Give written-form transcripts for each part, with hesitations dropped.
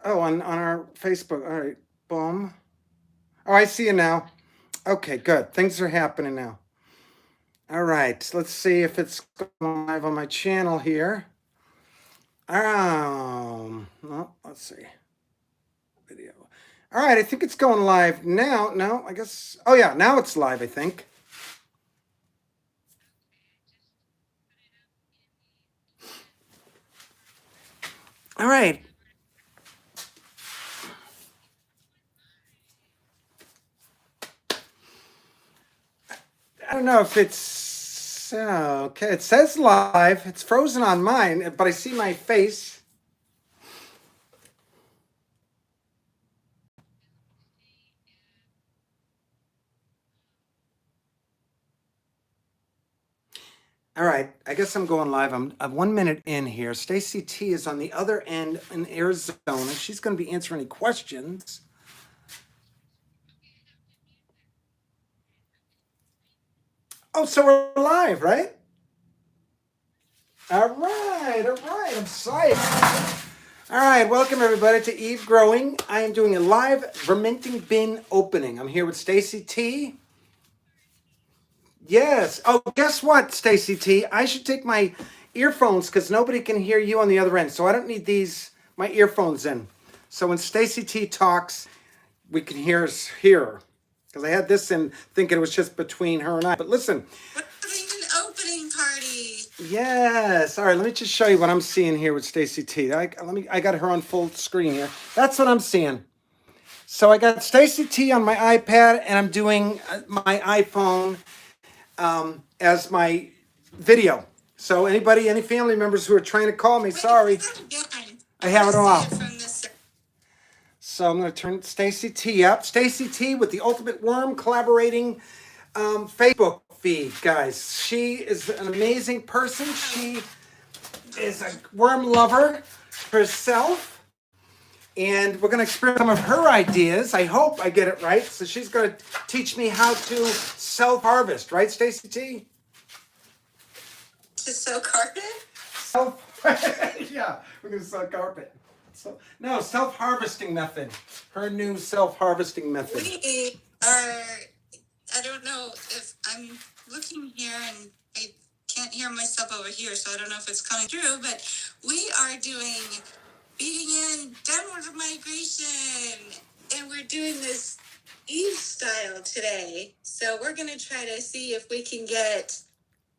Oh, on our Facebook. All right. Boom. Oh, I see you now. Okay, good. Things are happening now. All right. Let's see if it's going live on my channel here. No, let's see. Video. All right, I think it's going live now. No, I guess. Oh, yeah, now it's live, I think. All right. I don't know if it's okay. It says live. It's frozen on mine, but I see my face. All right, I guess I'm going live. I'm 1 minute in here. Stacie Tee is on the other end in Arizona. She's going to be answering any questions. Oh, so we're live, right? All right, all right. I'm psyched. All right, welcome everybody to Eve Growing. I am doing a live Vernmenting Bin opening. I'm here with Stacie Tee. Yes. Oh, guess what, Stacie Tee? I should take my earphones because nobody can hear you on the other end. So I don't need my earphones in. So when Stacie Tee talks, we can hear her. Because I had this in thinking it was just between her and I. But listen. We're having an opening party. Yes. All right, let me just show you what I'm seeing here with Stacie Tee. I got her on full screen here. That's what I'm seeing. So I got Stacie Tee on my iPad and I'm doing my iPhone as my video. So any family members who are trying to call me, sorry, I have it off. So I'm going to turn Stacie Tee up. Stacie Tee with the Ultimate Worm collaborating Facebook feed, guys. She is an amazing person. She is a worm lover herself. And we're going to experiment some of her ideas. I hope I get it right. So she's going to teach me how to self-harvest, right, Stacie Tee? To sew carpet? Yeah, we're going to sell carpet. No, self-harvesting method. Her new self-harvesting method. We are, I don't know if I'm looking here and I can't hear myself over here, so I don't know if it's coming through, but we are doing beating in downward migration, and we're doing this Eve style today. So we're going to try to see if we can get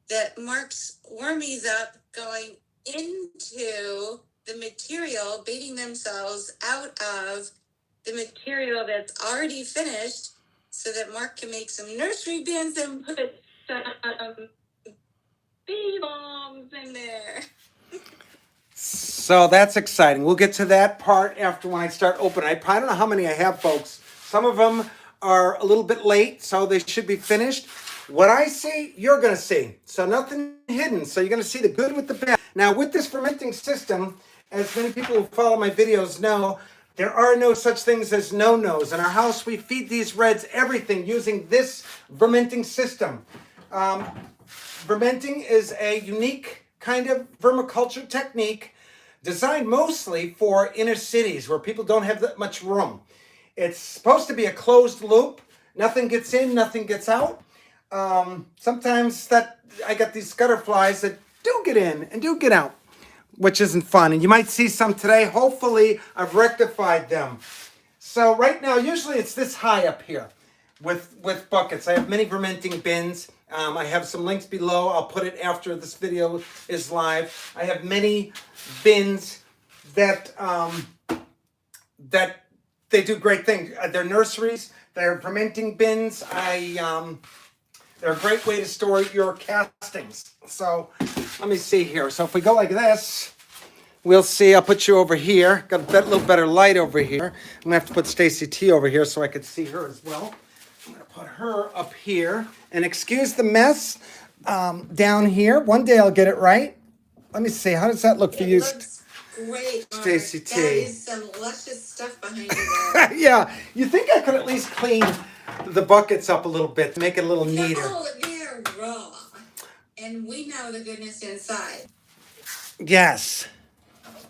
that Mark's wormies up going into the material, baiting themselves out of the material that's already finished so that Mark can make some nursery bins and put some bee bombs in there. So that's exciting. We'll get to that part after when I start opening. I don't know how many I have, folks. Some of them are a little bit late, so they should be finished. What I see, you're going to see. So nothing hidden. So you're going to see the good with the bad. Now, with this fermenting system, as many people who follow my videos know, there are no such things as no-nos. In our house, we feed these reds everything using this fermenting system. Fermenting is a unique kind of vermiculture technique designed mostly for inner cities where people don't have that much room. It's supposed to be a closed loop. Nothing gets in, nothing gets out. Sometimes I got these gutter flies that do get in and do get out, which isn't fun. And you might see some today. Hopefully, I've rectified them. So right now, usually it's this high up here with buckets. I have many fermenting bins. I have some links below. I'll put it after this video is live. I have many bins that they do great things. They're nurseries. They're fermenting bins. They're a great way to store your castings. So let me see here. So if we go like this, we'll see. I'll put you over here. Got a little better light over here. I'm going to have to put Stacie Tee over here so I could see her as well. I'm going to put her up here. And excuse the mess down here. One day I'll get it right. Let me see. How does that look for you? Looks great, Stacie Tee. That is some luscious stuff behind you there. Yeah. You think I could at least clean the buckets up a little bit to make it a little neater? No, they're raw. And we know the goodness inside. Yes.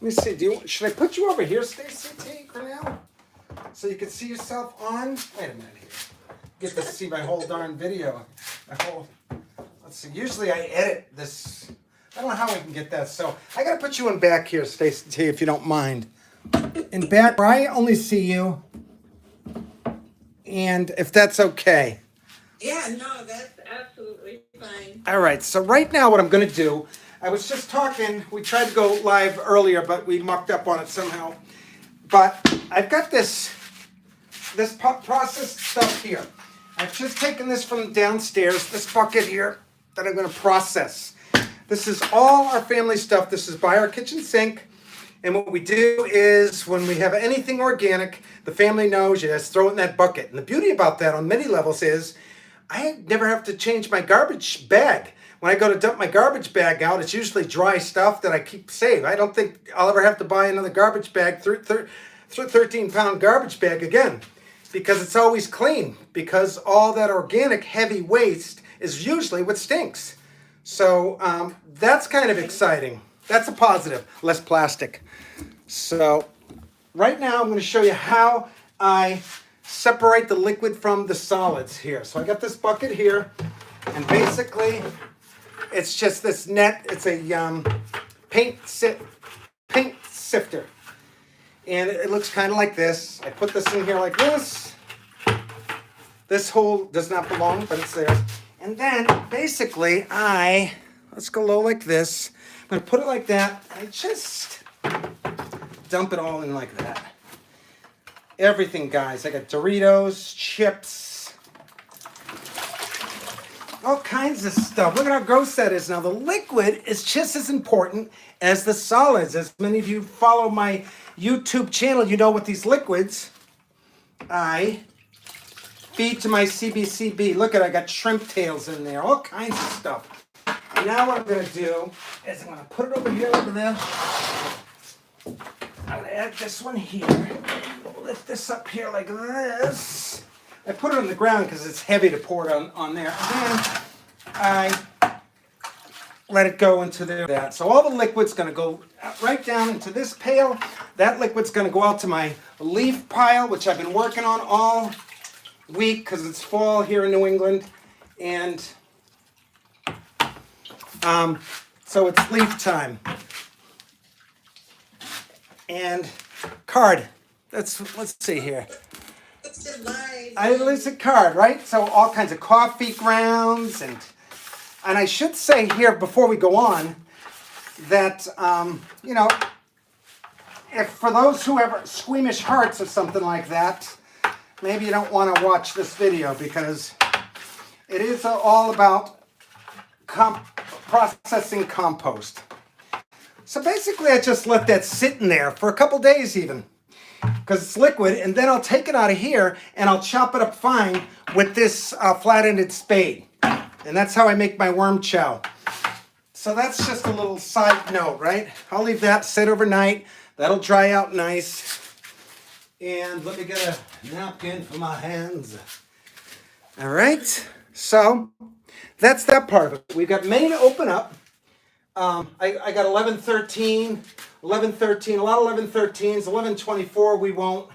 Let me see. Should I put you over here, Stacie Tee, for now, so you can see yourself on? Wait a minute here. Get to see my whole darn video. Let's see. Usually I edit this. I don't know how I can get that. So I gotta put you in back here, Stacie Tee, if you don't mind. In back where I only see you, and if that's okay. Yeah, no, that's absolutely fine. All right. So right now, what I'm gonna do. I was just talking. We tried to go live earlier, but we mucked up on it somehow. But I've got this processed stuff here. I've just taken this from downstairs, this bucket here that I'm going to process. This is all our family stuff. This is by our kitchen sink. And what we do is when we have anything organic, the family knows you just throw it in that bucket. And the beauty about that on many levels is I never have to change my garbage bag. When I go to dump my garbage bag out, it's usually dry stuff that I keep safe. I don't think I'll ever have to buy another garbage bag, 13-pound garbage bag again. Because it's always clean, because all that organic heavy waste is usually what stinks. So that's kind of exciting. That's a positive, less plastic. So right now I'm going to show you how I separate the liquid from the solids here. So I got this bucket here, and basically it's just this net. It's a paint sifter. And it looks kind of like this. I put this in here like this. This hole does not belong, but it's there. And then, basically, let's go low like this. I'm going to put it like that. I just dump it all in like that. Everything, guys. I got Doritos, chips, all kinds of stuff. Look at how gross that is. Now, the liquid is just as important as the solids. As many of you follow my YouTube channel, you know with these liquids, I feed to my CBCB. Look at, I got shrimp tails in there, all kinds of stuff. And now what I'm going to do is I'm going to put it over here like this. I'm going to add this one here. Lift this up here like this. I put it on the ground because it's heavy to pour it on there. And then I let it go into that. So all the liquid's going to go right down into this pail. That liquid's going to go out to my leaf pile, which I've been working on all week because it's fall here in New England. And so it's leaf time. And card. Let's see here. It's a card, right? So all kinds of coffee grounds and I should say here before we go on that if for those who have squeamish hearts or something like that, maybe you don't want to watch this video because it is all about processing compost. So basically I just let that sit in there for a couple days even because it's liquid, and then I'll take it out of here and I'll chop it up fine with this flat-ended spade. And that's how I make my worm chow. So that's just a little side note, right? I'll leave that sit overnight. That'll dry out nice. And let me get a napkin for my hands. All right. So that's that part of it. We've got May to open up. I got 11-13, a lot of 11-13s, 11-24 we won't.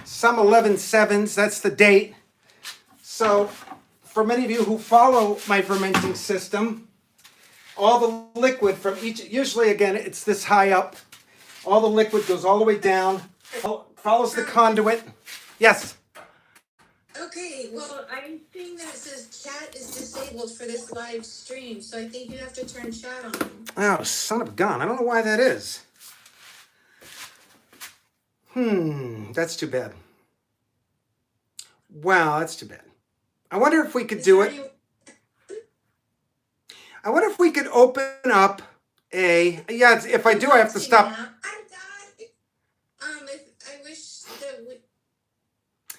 Some 11-7s, that's the date. So for many of you who follow my fermenting system, all the liquid from each, usually again, it's this high up. All the liquid goes all the way down, follows the conduit. Yes? Okay, well, I'm seeing that it says chat is disabled for this live stream, so I think you have to turn chat on. Oh, son of a gun. I don't know why that is. That's too bad. Wow, that's too bad. I wonder if we could do it. I wonder if we could open up if I do, I have to stop. I wish that we...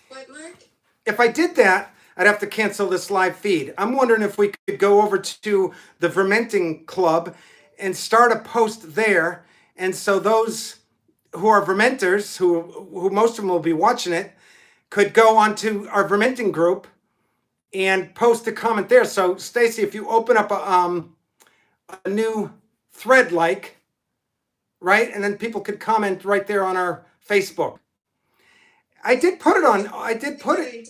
What, Mark? If I did that, I'd have to cancel this live feed. I'm wondering if we could go over to the Vernmenting Club and start a post there. And so those who are Vermenters, who most of them will be watching it, could go onto our Vernmenting group and post a comment there. So Stacie, if you open up a new thread right? And then people could comment right there on our Facebook. I did put it on. I did put it.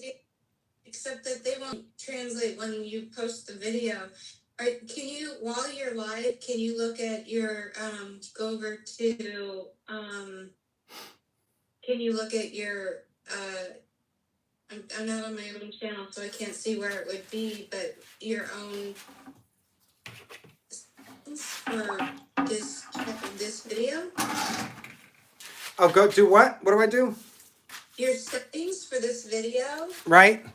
Except that they won't translate when you post the video. All right, can you, while you're live, can you look at your, go over to, can you look at your, I'm not on my own channel, so I can't see where it would be, but your own for this video? I'll go do what? What do I do? Your settings for this video? Right?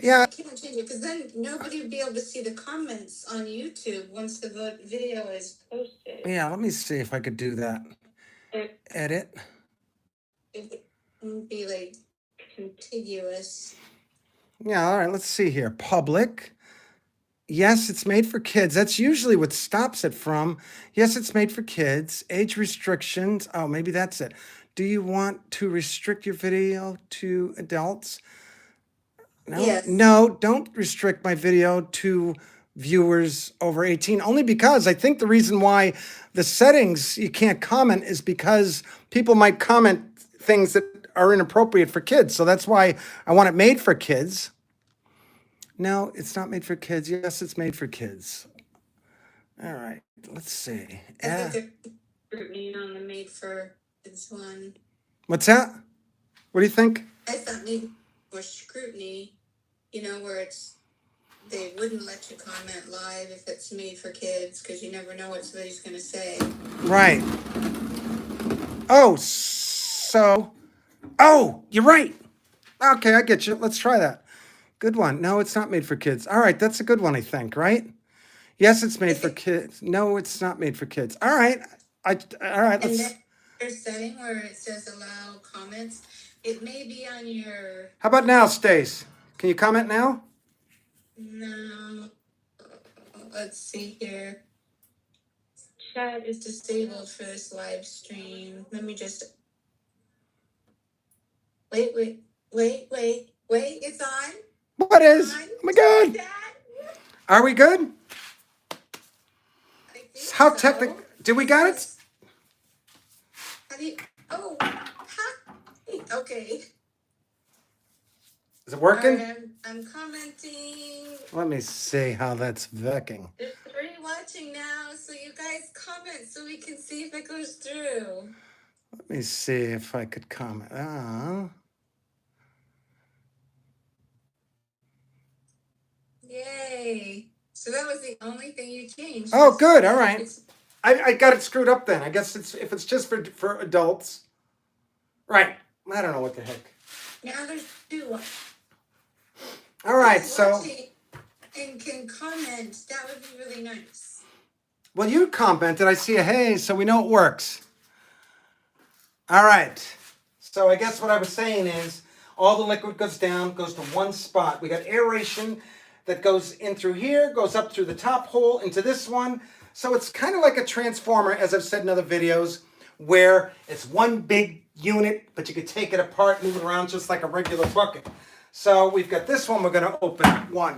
Yeah. I can't change it because then nobody would be able to see the comments on YouTube once the video is posted. Yeah, let me see if I could do that. Edit. It would be like contiguous. Yeah, all right, let's see here. Public. Yes, it's made for kids. That's usually what stops it from. Yes, it's made for kids. Age restrictions. Oh, maybe that's it. Do you want to restrict your video to adults? No, Yes. no, don't restrict my video to viewers over 18, only because I think the reason why the settings you can't comment is because people might comment things that are inappropriate for kids. So that's why I want it made for kids. No, it's not made for kids. Yes, it's made for kids. All right, let's see. I think there's scrutiny on the made for this one. What's that? What do you think? I thought maybe more scrutiny, you know, where they wouldn't let you comment live if it's made for kids because you never know what somebody's going to say. Right. Oh, you're right. Okay, I get you. Let's try that. Good one. No, it's not made for kids. All right, that's a good one, I think, right? Yes, it's made for kids. No, it's not made for kids. All right. All right, And let's. then there's a setting where it says allow comments. It may be on your. How about now, Stace? Can you comment now? No. Let's see here. Chat is disabled for this live stream. Let me just. Wait. It's on. What is? Oh my God. Are we good? How technical? Did we got it? How do you, oh, okay. Is it working? Right, I'm commenting. Let me see how that's working. There's 3 watching now, so you guys comment so we can see if it goes through. Let me see if I could comment. Yay. So that was the only thing you changed. Oh, good. All right. I got it screwed up then. I guess if it's just for adults. Right. I don't know what the heck. Now there's 2. All right, so. And can comment. That would be really nice. Well, you commented. I see a hey, so we know it works. All right. So I guess what I was saying is all the liquid goes down, goes to one spot. We got aeration that goes in through here, goes up through the top hole into this one. So it's kind of like a transformer, as I've said in other videos, where it's one big unit, but you can take it apart, move it around just like a regular bucket. So we've got this one we're going to open up. 1.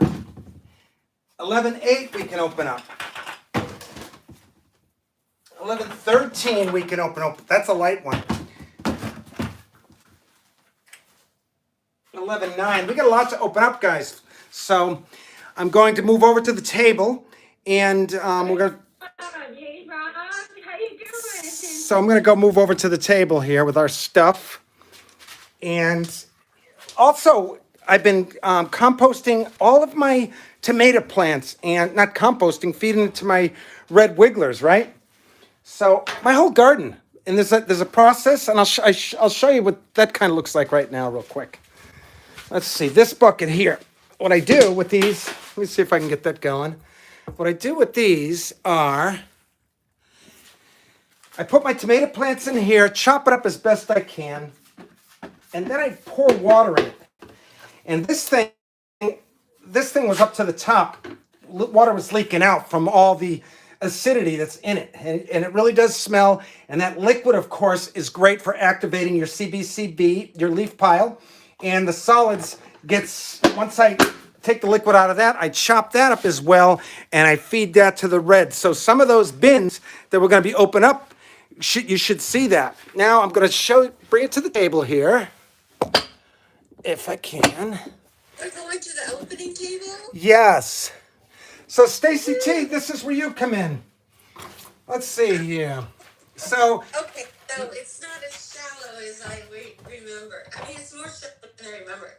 11.8 we can open up. 11.13 we can open up. That's a light one. 11.9. We got a lot to open up, guys. So I'm going to move over to the table, and we're going to. Hey, Rob, how you doing? So I'm going to go move over to the table here with our stuff, and also I've been composting all of my tomato plants, and not composting, feeding it to my red wigglers, right? So my whole garden, and there's a process, and I'll show you what that kind of looks like right now, real quick. Let's see this bucket here. What I do with these, let me see if I can get that going. What I do with these are, I put my tomato plants in here, chop it up as best I can, and then I pour water in it. And this thing was up to the top. Water was leaking out from all the acidity that's in it. And it really does smell. And that liquid, of course, is great for activating your CBCB, your leaf pile. And the solids once I take the liquid out of that, I chop that up as well. And I feed that to the reds. So some of those bins that we're going to be opening up You should see that. Now I'm going to bring it to the table here, if I can. We're going to the opening table? Yes. So Stacie Tee, this is where you come in. Let's see here. So Okay, so it's not as shallow as I remember. I mean, it's more shallow than I remember.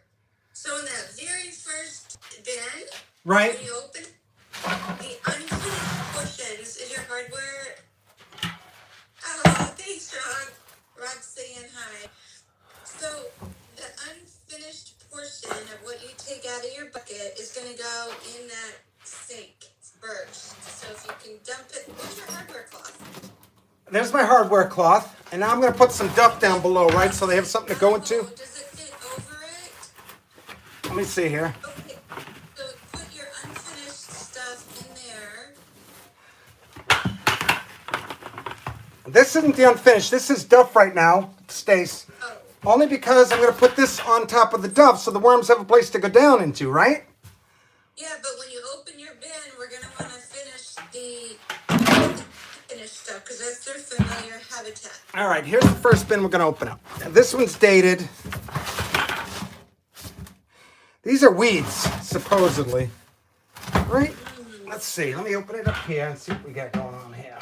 So in that very first bin, right. when you open the unfinished portions, is your hardware? Oh, thanks, Ron. Rod's saying hi. So the unfinished portion of what you take out of your bucket is going to go in that sink first. So if you can dump it, where's your hardware cloth? There's my hardware cloth, and now I'm going to put some duff down below, right, so they have something to go into. Does it fit over it? Let me see here. Okay, so put your unfinished stuff in there. This isn't the unfinished. This is duff right now, Stace. Oh. Only because I'm going to put this on top of the duff so the worms have a place to go down into, right? Yeah, but when you open your bin, we're going to want to finish the finished stuff because that's their familiar habitat. All right, here's the first bin we're going to open up. Now, this one's dated. These are weeds, supposedly. Right? Let's see. Let me open it up here and see what we got going on here.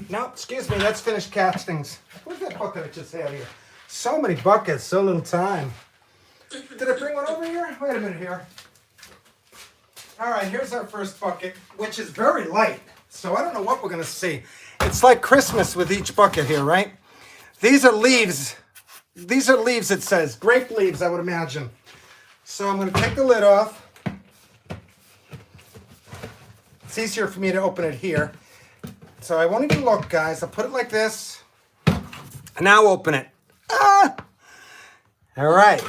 No, excuse me, that's finished castings. Where's that bucket I just had here? So many buckets, so little time. Did I bring one over here? Wait a minute here. All right, here's our first bucket, which is very light. So I don't know what we're going to see. It's like Christmas with each bucket here, right? These are leaves. These are leaves, it says. Grape leaves, I would imagine. So I'm going to take the lid off. It's easier for me to open it here. So I won't even look, guys. I'll put it like this. And now open it. Ah! All right.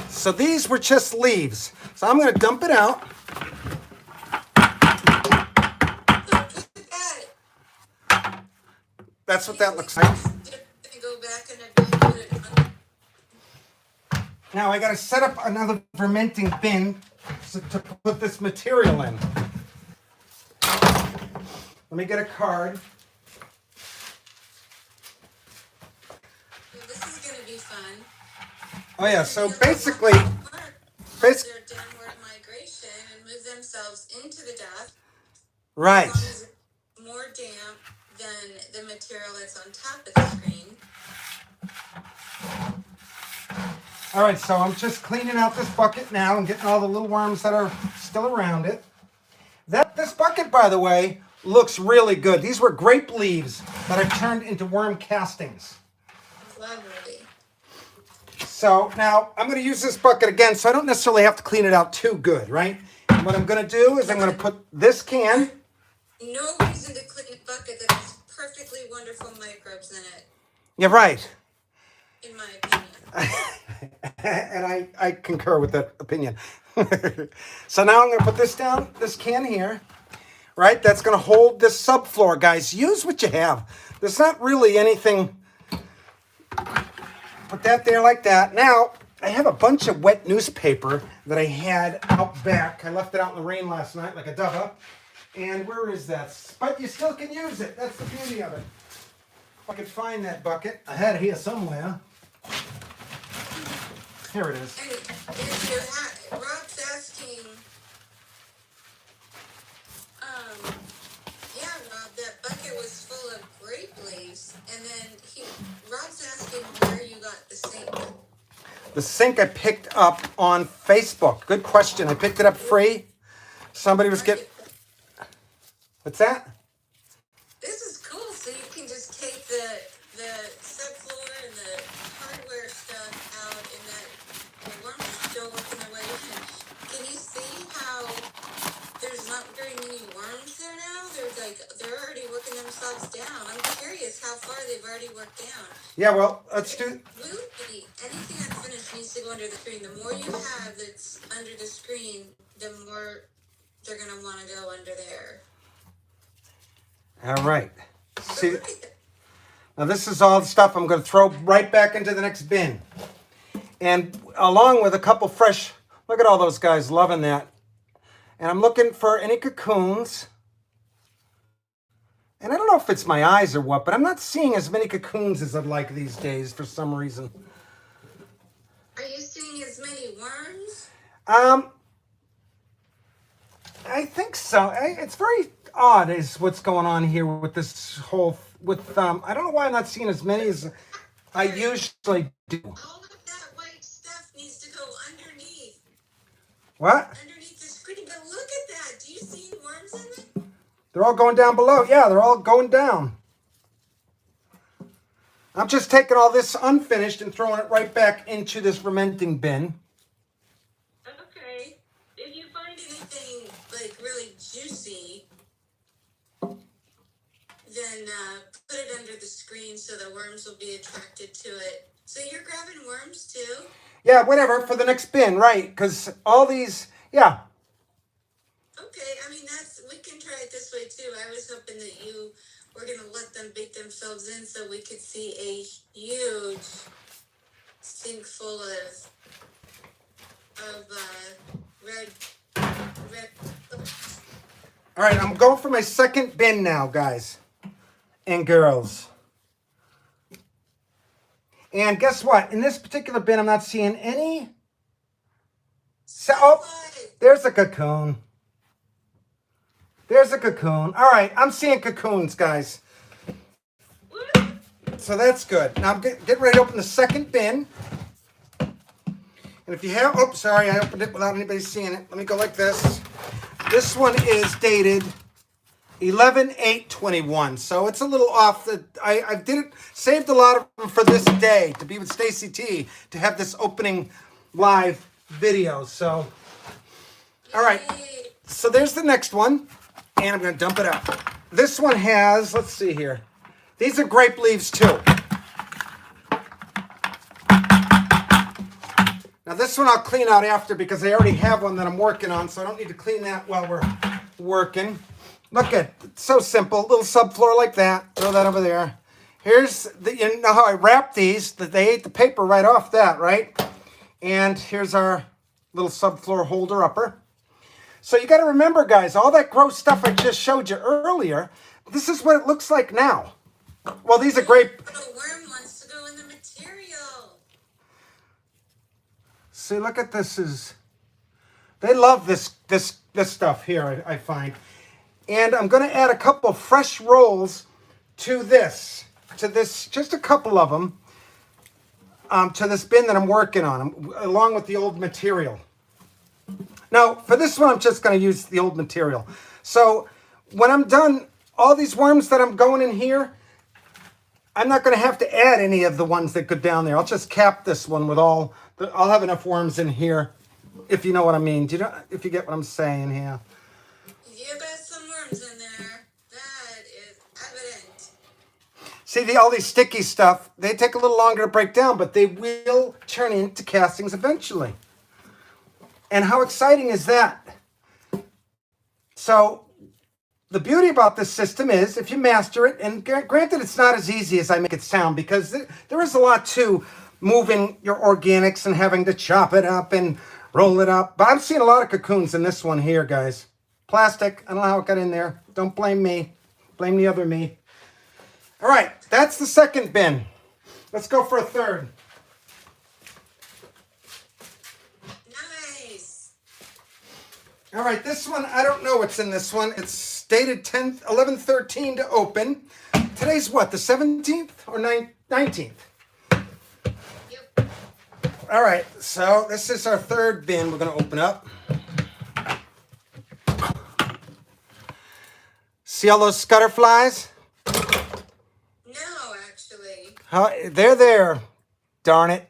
So these were just leaves. So I'm going to dump it out. That's what that looks like. Now I got to set up another fermenting bin to put this material in. Let me get a card. This is going to be fun. Oh yeah, so basically, their downward migration and move themselves into the dust. Right. As long as it's more damp than the material that's on top of the screen. All right, so I'm just cleaning out this bucket now and getting all the little worms that are still around it. This bucket, by the way, looks really good. These were grape leaves that I've turned into worm castings. Lovely. So now I'm going to use this bucket again, so I don't necessarily have to clean it out too good, right? And what I'm going to do is I'm going to put this can. No reason to clean a bucket that has perfectly wonderful microbes in it. Yeah, right. In my opinion. And I concur with that opinion. So now I'm going to put this down, this can here, right? That's going to hold this subfloor, guys. Use what you have. There's not really anything. Put that there like that. Now, I have a bunch of wet newspaper that I had out back. I left it out in the rain last night like a dove. And where is that? But you still can use it. That's the beauty of it. If I could find that bucket. I had it here somewhere. Here it is. And if you Rob's asking, yeah, Rob, that bucket was full of grape leaves. And then Rob's asking where you got the sink. The sink I picked up on Facebook. Good question. I picked it up free. Somebody was getting... What's that? This is cool. So you can just take the subfloor and the hardware stuff out, and that the worms are still working their way in. Can you see how there's not very many worms there now? They're already working themselves down. I'm curious how far they've already worked down. Yeah, well, let's do... Anything unfinished needs to go under the screen. The more you have that's under the screen, the more they're going to want to go under there. All right. See, now this is all the stuff I'm going to throw right back into the next bin. And along with a couple fresh, look at all those guys loving that. And I'm looking for any cocoons. And I don't know if it's my eyes or what, but I'm not seeing as many cocoons as I'd like these days for some reason. Are you seeing as many worms? I think so. It's very odd is what's going on here with this whole, I don't know why I'm not seeing as many as I usually do. All of that white stuff needs to go underneath. What? Underneath the screen. But look at that. Do you see worms in it? They're all going down below. Yeah, they're all going down. I'm just taking all this unfinished and throwing it right back into this fermenting bin. Okay. If you find anything like really juicy, then put it under the screen so the worms will be attracted to it. So you're grabbing worms too? Yeah, whatever, for the next bin, right? Because all these, yeah. Okay, I mean, we can try it this way too. I was hoping that you were going to let them bake themselves in so we could see a huge sink full of red. All right, I'm going for my second bin now, guys and girls. And guess what? In this particular bin, I'm not seeing any. Oh, there's a cocoon. There's a cocoon. All right, I'm seeing cocoons, guys. So that's good. Now I'm getting ready to open the second bin. And if you have, oh, sorry, I opened it without anybody seeing it. Let me go like this. This one is dated 11/8/21. So it's a little off. I saved a lot of them for this day to be with Stacie Tee to have this opening live video. So, all right. So there's the next one. And I'm going to dump it out. This one has, let's see here. These are grape leaves too. Now this one I'll clean out after because I already have one that I'm working on, so I don't need to clean that while we're working. Look at, it's so simple. Little subfloor like that. Throw that over there. Here's, you know how I wrap these, that they ate the paper right off that, right? And here's our little subfloor holder upper. So you got to remember, guys, all that gross stuff I just showed you earlier, this is what it looks like now. Well, these are grape. But a worm wants to go in the material. See, look at this. They love this stuff here, I find. And I'm going to add a couple of fresh rolls to this, just a couple of them, to this bin that I'm working on, along with the old material. Now, for this one, I'm just going to use the old material. So when I'm done, all these worms that I'm going in here, I'm not going to have to add any of the ones that go down there. I'll just cap this one with I'll have enough worms in here, if you know what I mean. If you get what I'm saying here. You got some worms in there. That is evident. See, all these sticky stuff, they take a little longer to break down, but they will turn into castings eventually. And how exciting is that? So the beauty about this system is if you master it, and granted it's not as easy as I make it sound because there is a lot to moving your organics and having to chop it up and roll it up. But I'm seeing a lot of cocoons in this one here, guys. Plastic, I don't know how it got in there. Don't blame me. Blame the other me. All right, that's the second bin. Let's go for a third. All right, this one, I don't know what's in this one. It's dated 11/13 to open. Today's what, the 17th or 19th? Yep. All right, so this is our third bin we're going to open up. See all those scutterflies? No, actually. They're there, darn it.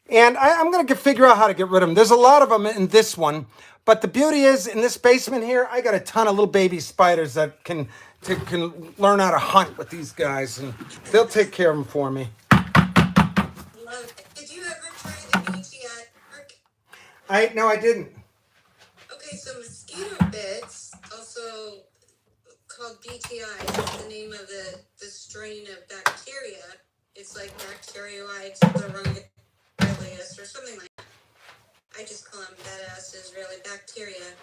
And I'm going to figure out how to get rid of them. There's a lot of them in this one. But the beauty is, in this basement here, I got a ton of little baby spiders that can learn how to hunt with these guys. And they'll take care of them for me. Love it. Did you ever try the BTI? No, I didn't. Okay, so mosquito bits, also called BTI, is the name of the strain of bacteria. It's like Bacteroides or something like that. I just call them badass Israeli bacteria.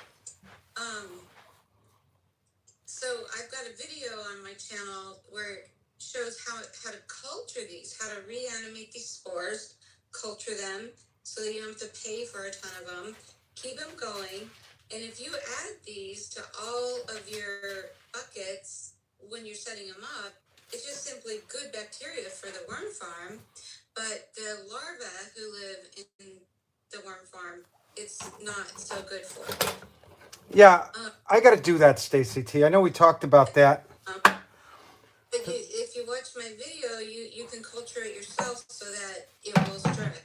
So I've got a video on my channel where it shows how to culture these, how to reanimate these spores, culture them so that you don't have to pay for a ton of them, keep them going. And if you add these to all of your buckets when you're setting them up, it's just simply good bacteria for the worm farm. But the larvae who live in the worm farm, it's not so good for. Yeah, I got to do that, Stacie Tee. I know we talked about that. But if you watch my video, you can culture it yourself so that it will stretch.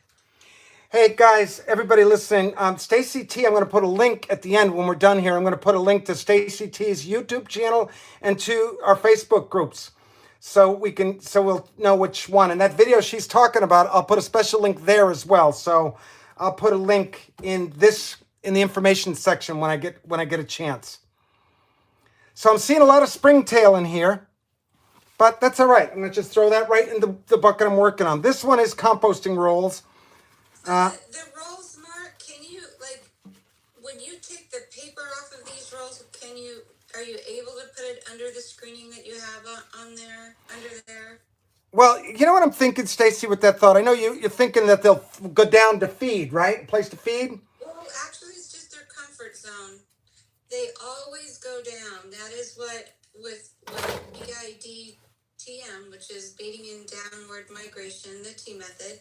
Hey guys, everybody listening, Stacie Tee, I'm going to put a link at the end when we're done here. I'm going to put a link to Stacie Tee's YouTube channel and to our Facebook groups. So we'll know which one. And that video she's talking about, I'll put a special link there as well. So I'll put a link in the information section when I get a chance. So I'm seeing a lot of springtail in here, but that's all right. I'm going to just throw that right in the bucket I'm working on. This one is composting rolls. The rolls, Mark, can you, like, when you take the paper off of these rolls, are you able to put it under the screening that you have on there, under there? Well, you know what I'm thinking, Stacie, with that thought? I know you're thinking that they'll go down to feed, right? Place to feed? Well, actually, it's just their comfort zone. They always go down. That is what BIDTM, which is baiting in downward migration, the T method.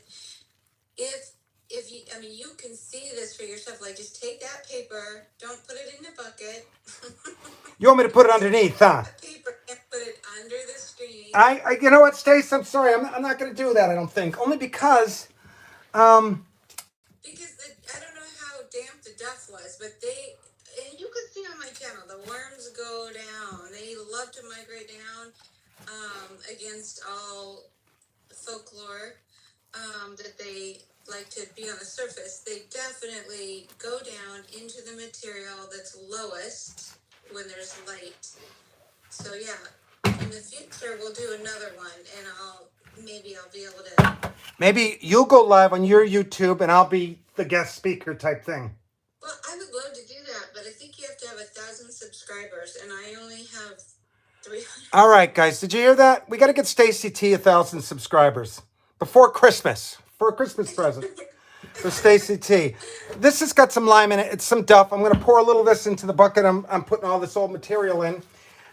If you, I mean, you can see this for yourself. Like, just take that paper, don't put it in the bucket. You want me to put it underneath, huh? Paper and put it under the screen. You know what, Stace? I'm sorry. I'm not going to do that. I don't think. Only because. Because I don't know how damp the duff was, but and you can see on my channel, the worms go down. They love to migrate down against all folklore that they like to be on the surface. They definitely go down into the material that's lowest when there's light. So yeah, in the future we'll do another one, and maybe I'll be able to. Maybe you'll go live on your YouTube, and I'll be the guest speaker type thing. Well, I would love to do that, but I think you have to have 1,000 subscribers, and I only have 300. All right, guys, did you hear that? We got to get Stacie Tee 1,000 subscribers before Christmas, for a Christmas present for Stacie Tee. This has got some lime in it. It's some duff. I'm going to pour a little of this into the bucket I'm putting all this old material in.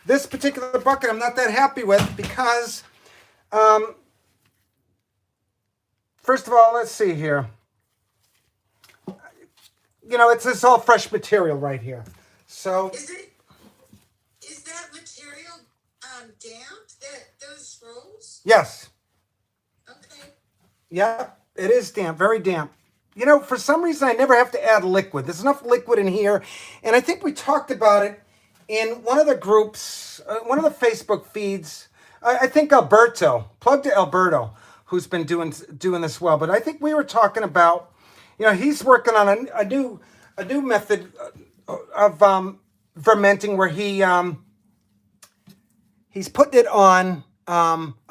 This particular bucket I'm not that happy with because, first of all, let's see here. You know, it's all fresh material right here. So Is that material damp? Those rolls? yes. Okay. Yeah, it is damp, very damp. You know, for some reason, I never have to add liquid. There's enough liquid in here. And I think we talked about it in one of the groups, one of the Facebook feeds. I think Alberto, plug to Alberto, who's been doing this well. But I think we were talking about, you know, he's working on a new method of fermenting where he's putting it on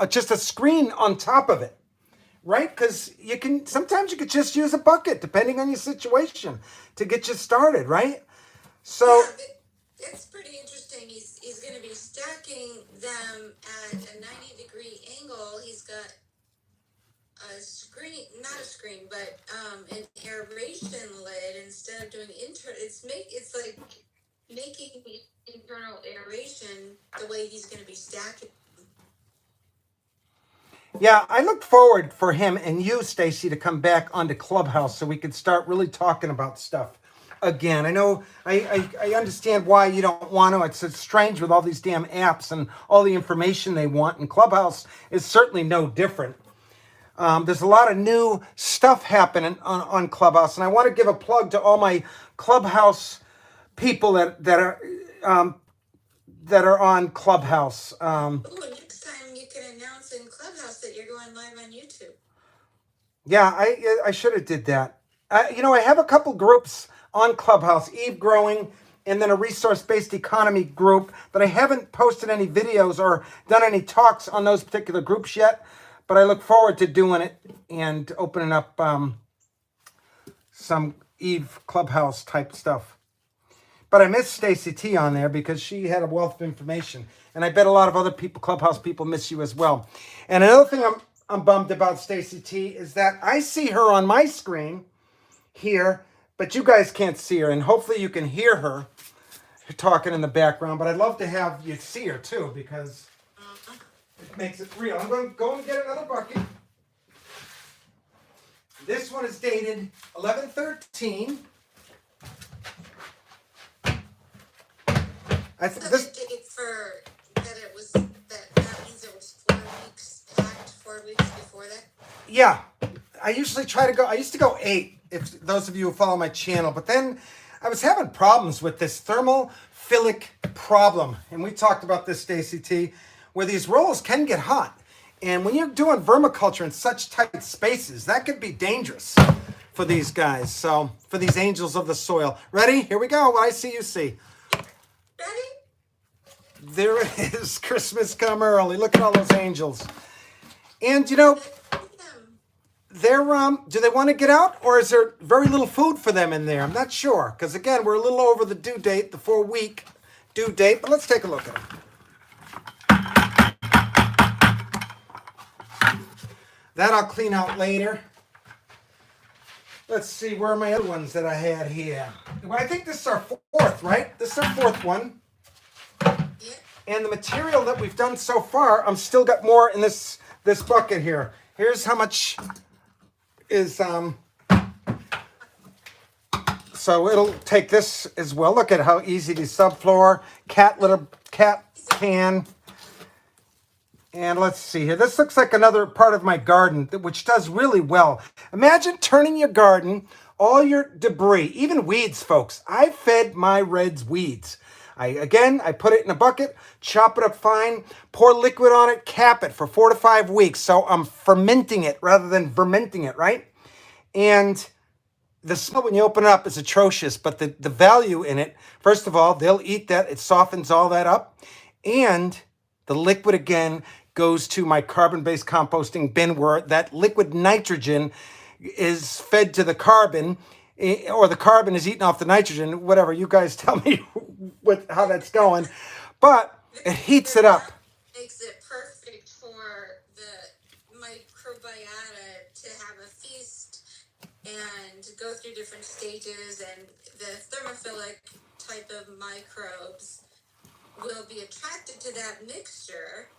just a screen on top of it. Right? Because sometimes you could just use a bucket, depending on your situation, to get you started, right? So yeah, it's pretty interesting. He's going to be stacking them at a 90-degree angle. He's got a screen, not a screen, but an aeration lid instead of doing it's like making internal aeration the way he's going to be stacking. yeah, I look forward for him and you, Stacie, to come back onto Clubhouse so we could start really talking about stuff again. I know I understand why you don't want to. It's strange with all these damn apps and all the information they want, and Clubhouse is certainly no different. There's a lot of new stuff happening on Clubhouse, and I want to give a plug to all my Clubhouse people that are on Clubhouse. Next time you can announce in Clubhouse that you're going live on YouTube. Yeah, I should have did that. You know, I have a couple groups on Clubhouse, Eve Growing, and then a resource-based economy group, but I haven't posted any videos or done any talks on those particular groups yet. But I look forward to doing it and opening up some Eve Clubhouse type stuff. But I missed Stacie Tee on there because she had a wealth of information. And I bet a lot of other people, Clubhouse people, miss you as well. And another thing I'm bummed about Stacie Tee is that I see her on my screen here, but you guys can't see her. And hopefully you can hear her talking in the background. But I'd love to have you see her too because it makes it real. I'm going to go and get another bucket. This one is dated 11/13. This date for that it was that means it was 4 weeks packed, 4 weeks before that. Yeah, I used to go 8. If those of you who follow my channel, but then I was having problems with this thermophilic problem, and we talked about this, Stacie Tee, where these rolls can get hot, and when you're doing vermiculture in such tight spaces, that could be dangerous for these guys. So for these angels of the soil, ready? Here we go. What I see, you see. Ready? There it is. Christmas come early. Look at all those angels. And you know, they're do they want to get out, or is there very little food for them in there? I'm not sure, because again, we're a little over the due date, the 4-week due date. But let's take a look at them. That I'll clean out later. Let's see, where are my other ones that I had here? Well, I think this is our 4th, right? This is our 4th one. And the material that we've done so far, I'm still got more in this bucket here. Here's how much is so it'll take this as well. Look at how easy the subfloor, cat can. And let's see here. This looks like another part of my garden, which does really well. Imagine turning your garden, all your debris, even weeds, folks. I fed my reds weeds. I put it in a bucket, chop it up fine, pour liquid on it, cap it for 4 to 5 weeks. So I'm fermenting it rather than fermenting it, right? And the smell when you open it up is atrocious, but the value in it, first of all, they'll eat that. It softens all that up. And the liquid, again, goes to my carbon-based composting bin where that liquid nitrogen is fed to the carbon, or the carbon is eaten off the nitrogen, whatever. You guys tell me how that's going. But it heats it up. Makes it perfect for the microbiota to have a feast and go through different stages, and the thermophilic type of microbes will be attracted to that mixture,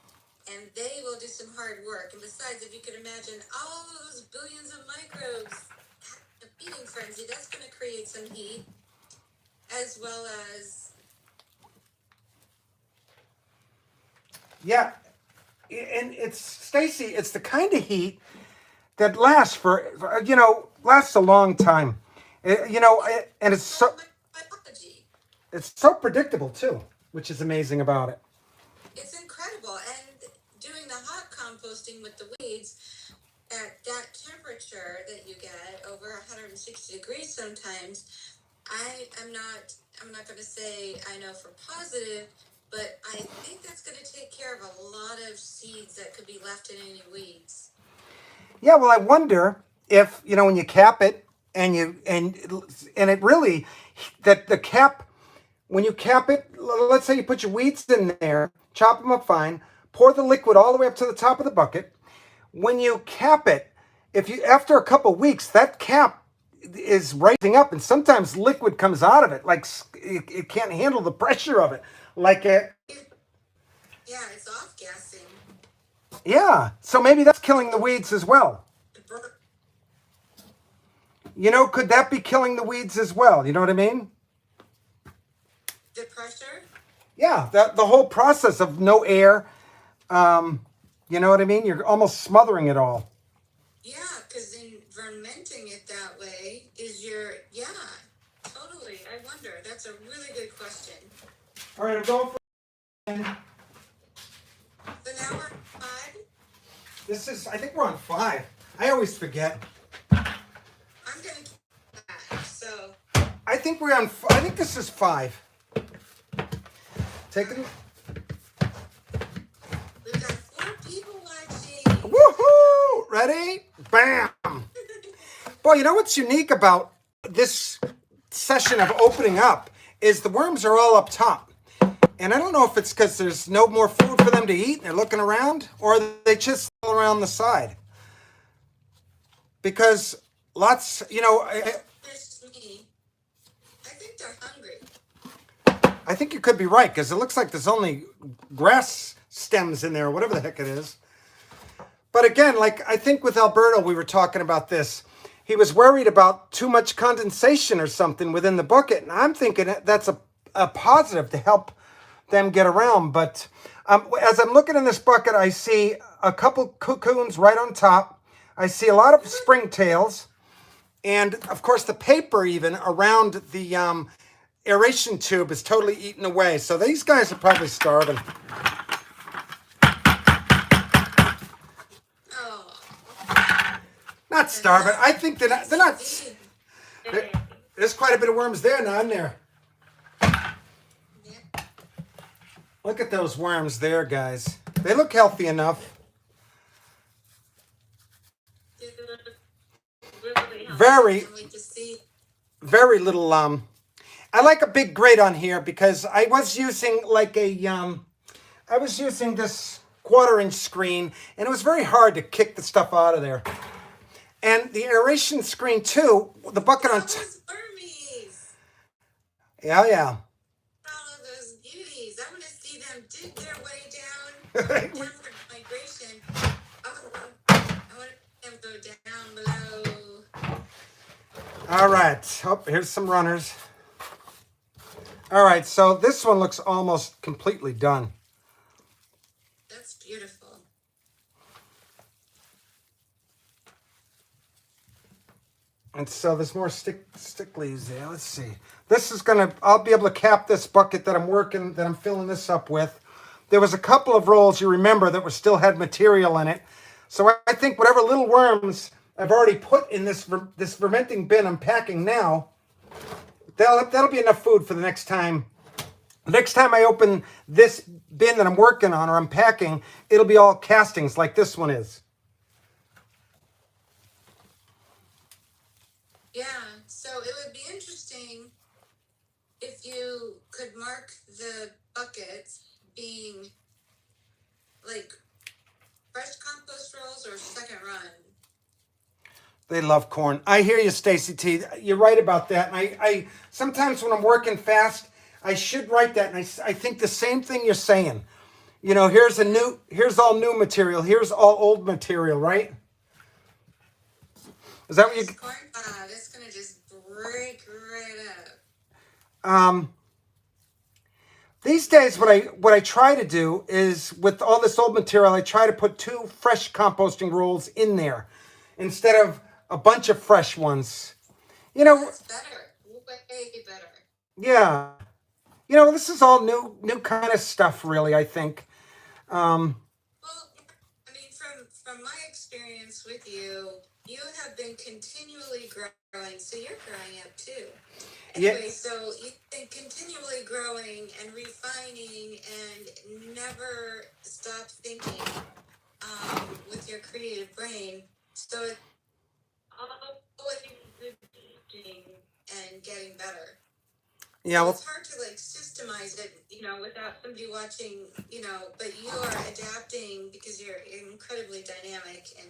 and they will do some hard work. And besides, if you could imagine all those billions of microbes having a feeding frenzy, that's going to create some heat, as well as... Yeah, and it's, Stacie, it's the kind of heat that lasts lasts a long time. And it's so... It's so predictable, too, which is amazing about it. It's incredible. And doing the hot composting with the weeds at that temperature that you get, over 160 degrees sometimes, I'm not going to say I know for positive, but I think that's going to take care of a lot of seeds that could be left in any weeds. Yeah, well, I wonder if, when you cap it and it really, that the cap, when you cap it, let's say you put your weeds in there, chop them up fine, pour the liquid all the way up to the top of the bucket. When you cap it, after a couple weeks, that cap is rising up, and sometimes liquid comes out of it, like it can't handle the pressure of it. Yeah, it's off-gassing. Yeah, so maybe that's killing the weeds as well. Could that be killing the weeds as well? You know what I mean? The pressure? Yeah, the whole process of no air, you know what I mean? You're almost smothering it all. Yeah, because in fermenting it that way totally. I wonder. That's a really good question. All right, I'm going for... So now we're on 5? I think we're on 5. I always forget. I'm going to keep that, so... I think this is 5. Take it. We've got 4 people watching. Woohoo! Ready? Bam! Boy, you know what's unique about this session of opening up is the worms are all up top. And I don't know if it's because there's no more food for them to eat and they're looking around, or they just all around the side. Because lots, There's me. I think they're hungry. I think you could be right, because it looks like there's only grass stems in there, or whatever the heck it is. But again, like I think with Alberto, we were talking about this. He was worried about too much condensation or something within the bucket. And I'm thinking that's a positive to help them get around. But as I'm looking in this bucket, I see a couple cocoons right on top. I see a lot of springtails. And of course, the paper even around the aeration tube is totally eaten away. So these guys are probably starving. Not starving. I think they're not. There's quite a bit of worms there now, in there. Look at those worms there, guys. They look healthy enough. Very little. I like a big grate on here because I was using like I was using this 1/4-inch screen, and it was very hard to kick the stuff out of there. And the aeration screen too, the bucket on top. Yeah. All of those beauties. I'm going to see them dig their way down downward migration. I want to see them go down below. All right. Oh, here's some runners. All right. So this one looks almost completely done. That's beautiful. And so there's more stick leaves there. Let's see. This is I'll be able to cap this bucket that I'm filling this up with. There was a couple of rolls, you remember, that still had material in it. So I think whatever little worms I've already put in this fermenting bin I'm packing now, that'll be enough food for the next time. Next time I open this bin that I'm working on or I'm packing, it'll be all castings like this one is. Yeah, so it would be interesting if you could mark the buckets being like fresh compost rolls or second run. They love corn. I hear you, Stacie Tee. You're right about that. And I sometimes when I'm working fast, I should write that. And I think the same thing you're saying. Here's all new material. Here's all old material, right? Is that what you? Corn pod, it's gonna just break right up. These days, what I try to do is with all this old material, I try to put 2 fresh composting rolls in there instead of a bunch of fresh ones. That's better. Way better. Yeah. This is all new kind of stuff, really, I think. Well, I mean, from my experience with you, you have been continually growing, so you're growing up too. Anyway, so you've been continually growing and refining and never stop thinking with your creative brain. So it's always changing and getting better. Yeah, So well, it's hard to systemize it, without somebody watching, but you are adapting because you're incredibly dynamic and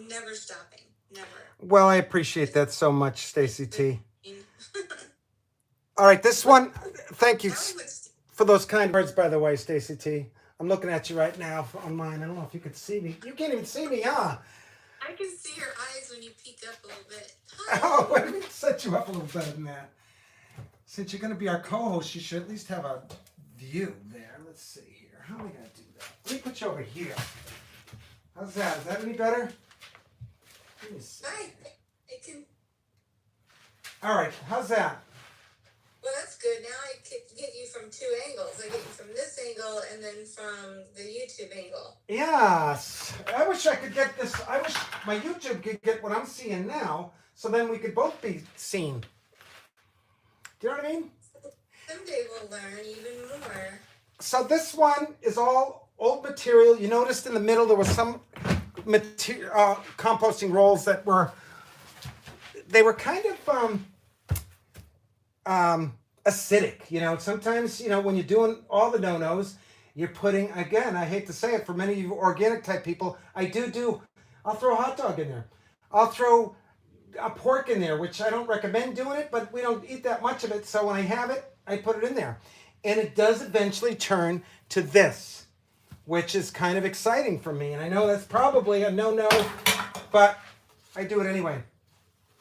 never stopping. Never. Well, I appreciate that so much, Stacie Tee. All right, this one, thank you for those kind words, by the way, Stacie Tee. I'm looking at you right now on mine. I don't know if you could see me. You can't even see me, huh? I can see your eyes when you peek up a little bit. Oh, let me set you up a little better than that. Since you're going to be our co-host, you should at least have a view there. Let's see here. How are we going to do that? Let me put you over here. How's that? Is that any better? Let me see. It can. All right. How's that? Well, that's good. Now I can get you from 2 angles. I get you from this angle and then from the YouTube angle. Yes. I wish I could get this. I wish my YouTube could get what I'm seeing now, so then we could both be seen. Do you know what I mean? Someday we'll learn even more. So this one is all old material. You noticed in the middle there was some composting rolls that were kind of acidic. You know, sometimes, you know, when you're doing all the no-nos, you're putting, again, I hate to say it for many of you organic type people, I'll throw a hot dog in there. I'll throw a pork in there, which I don't recommend doing it, but we don't eat that much of it. So when I have it, I put it in there. And it does eventually turn to this, which is kind of exciting for me. And I know that's probably a no-no, but I do it anyway.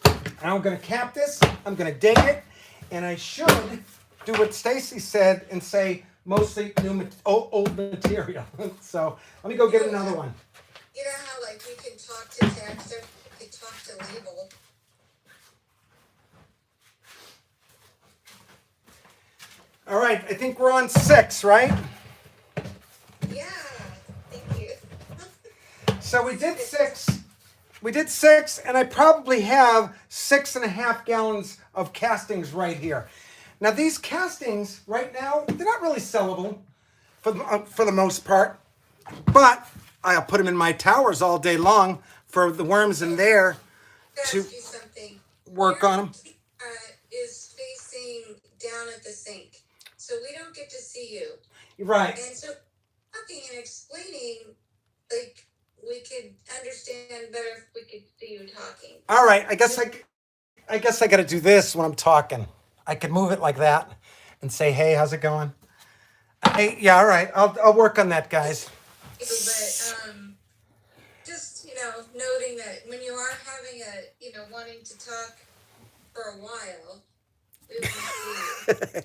And I'm going to cap this. I'm going to date it. And I should do what Stacie said and say mostly old material. So let me go get another one. You know how like we can talk to text or we can talk to label. All right, I think we're on 6, right? Yeah, thank you. So we did 6. We did 6, and I probably have 6.5 gallons of castings right here. Now these castings right now, they're not really sellable for the most part, but I'll put them in my towers all day long for the worms in there to Ask you something. work Your on them. is facing down at the sink, so we don't get to see you. Right. And so talking and explaining, like we could understand better if we could see you talking. All right. I guess I got to do this when I'm talking. I could move it like that and say, "Hey, how's it going?" Hey, yeah, all right. I'll work on that, guys. But just noting that when you are having wanting to talk for a while, we want to see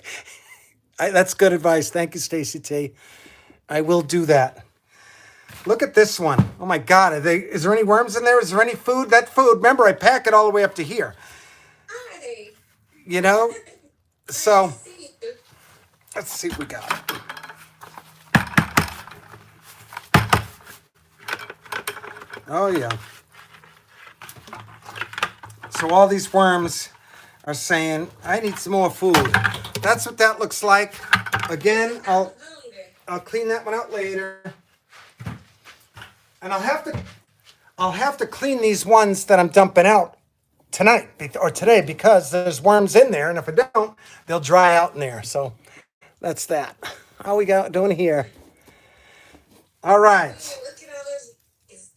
you. That's good advice. Thank you, Stacie Tee. I will do that. Look at this one. Oh my God. Is there any worms in there? Is there any food? That food, remember, I pack it all the way up to here. Hi. You know? So, Nice to see you. let's see what we got. Oh, yeah. So all these worms are saying, I need some more food. That's what that looks like. Again, I'll clean that one out later. And I'll have to clean these ones that I'm dumping out tonight or today because there's worms in there, and if I don't, they'll dry out in there. So that's that. How we doing here? All right. Look at all those.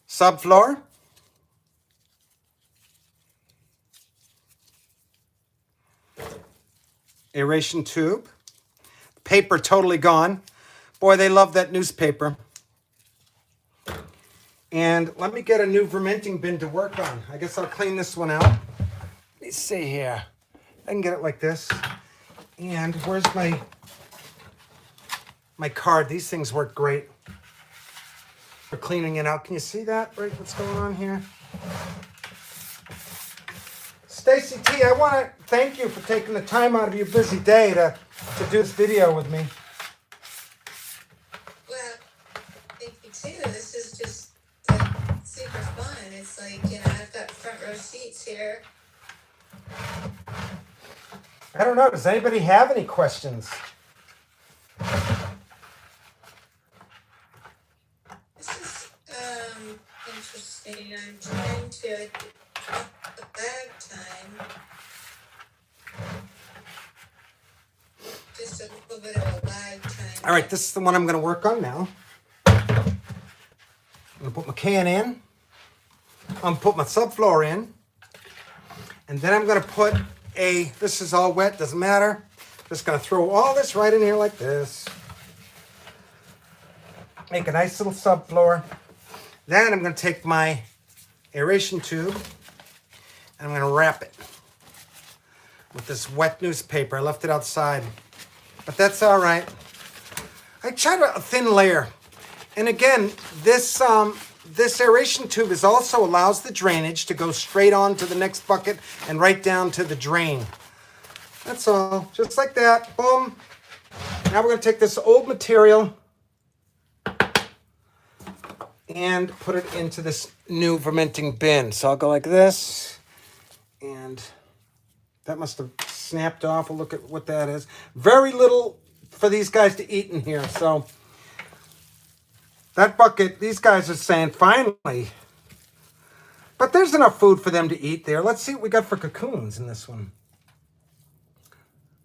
Subfloor. Aeration tube. Paper totally gone. Boy, they love that newspaper. And let me get a new Vernmenting bin to work on. I guess I'll clean this one out. Let me see here. I can get it like this. And where's my card? These things work great for cleaning it out. Can you see that? Right, what's going on here? Stacie Tee, I want to thank you for taking the time out of your busy day to do this video with me. Well, thank you too. This is just super fun. It's like, I've got front row seats here. I don't know. Does anybody have any questions? This is interesting. I'm trying to up the bag time. Just a little bit of a lag time. All right, this is the one I'm going to work on now. I'm going to put my can in. I'm going to put my subfloor in. And then I'm going to put this is all wet, doesn't matter. Just going to throw all this right in here like this. Make a nice little subfloor. Then I'm going to take my aeration tube and I'm going to wrap it with this wet newspaper. I left it outside, but that's all right. I tried a thin layer. And again, this aeration tube also allows the drainage to go straight on to the next bucket and right down to the drain. That's all, just like that, boom. Now we're gonna take this old material and put it into this new Vernmenting bin. So I'll go like this, and that must have snapped off. We'll look at what that is. Very little for these guys to eat in here, so that bucket, these guys are saying, finally. But there's enough food for them to eat there. Let's see what we got for cocoons in this one.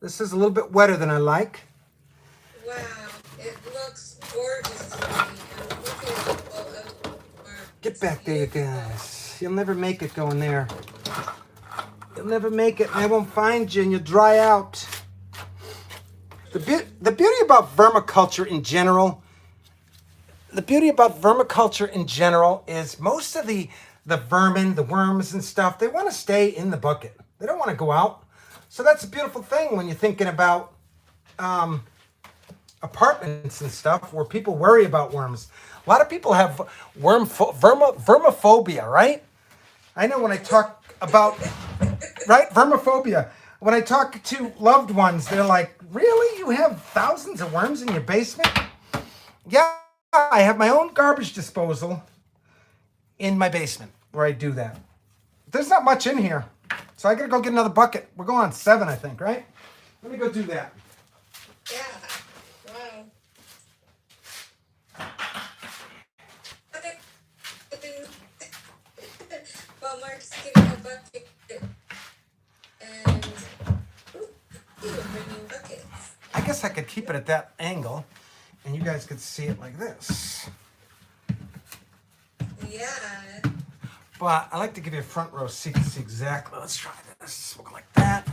This is a little bit wetter than I like. Wow, it looks gorgeous to me. And look at all of the work. Get It's back there, you beautiful. guys. You'll never make it going there. You'll never make it, and I won't find you, and you'll dry out. The beauty about vermiculture in general, is most of the vermin, the worms and stuff, they want to stay in the bucket. They don't want to go out. So that's a beautiful thing when you're thinking about apartments and stuff where people worry about worms. A lot of people have vermophobia, right? I know when I talk about, right, vermophobia. When I talk to loved ones, they're like, really? You have thousands of worms in your basement? Yeah, I have my own garbage disposal in my basement where I do that. There's not much in here, so I gotta go get another bucket. We're going on 7, I think, right? Let me go do that. Yeah. Wow. Okay. Well, Mark's getting a bucket. And you were bringing buckets. I guess I could keep it at that angle, and you guys could see it like this. Yeah. But I like to give you a front row seat to see exactly. Let's try this. We'll go like that,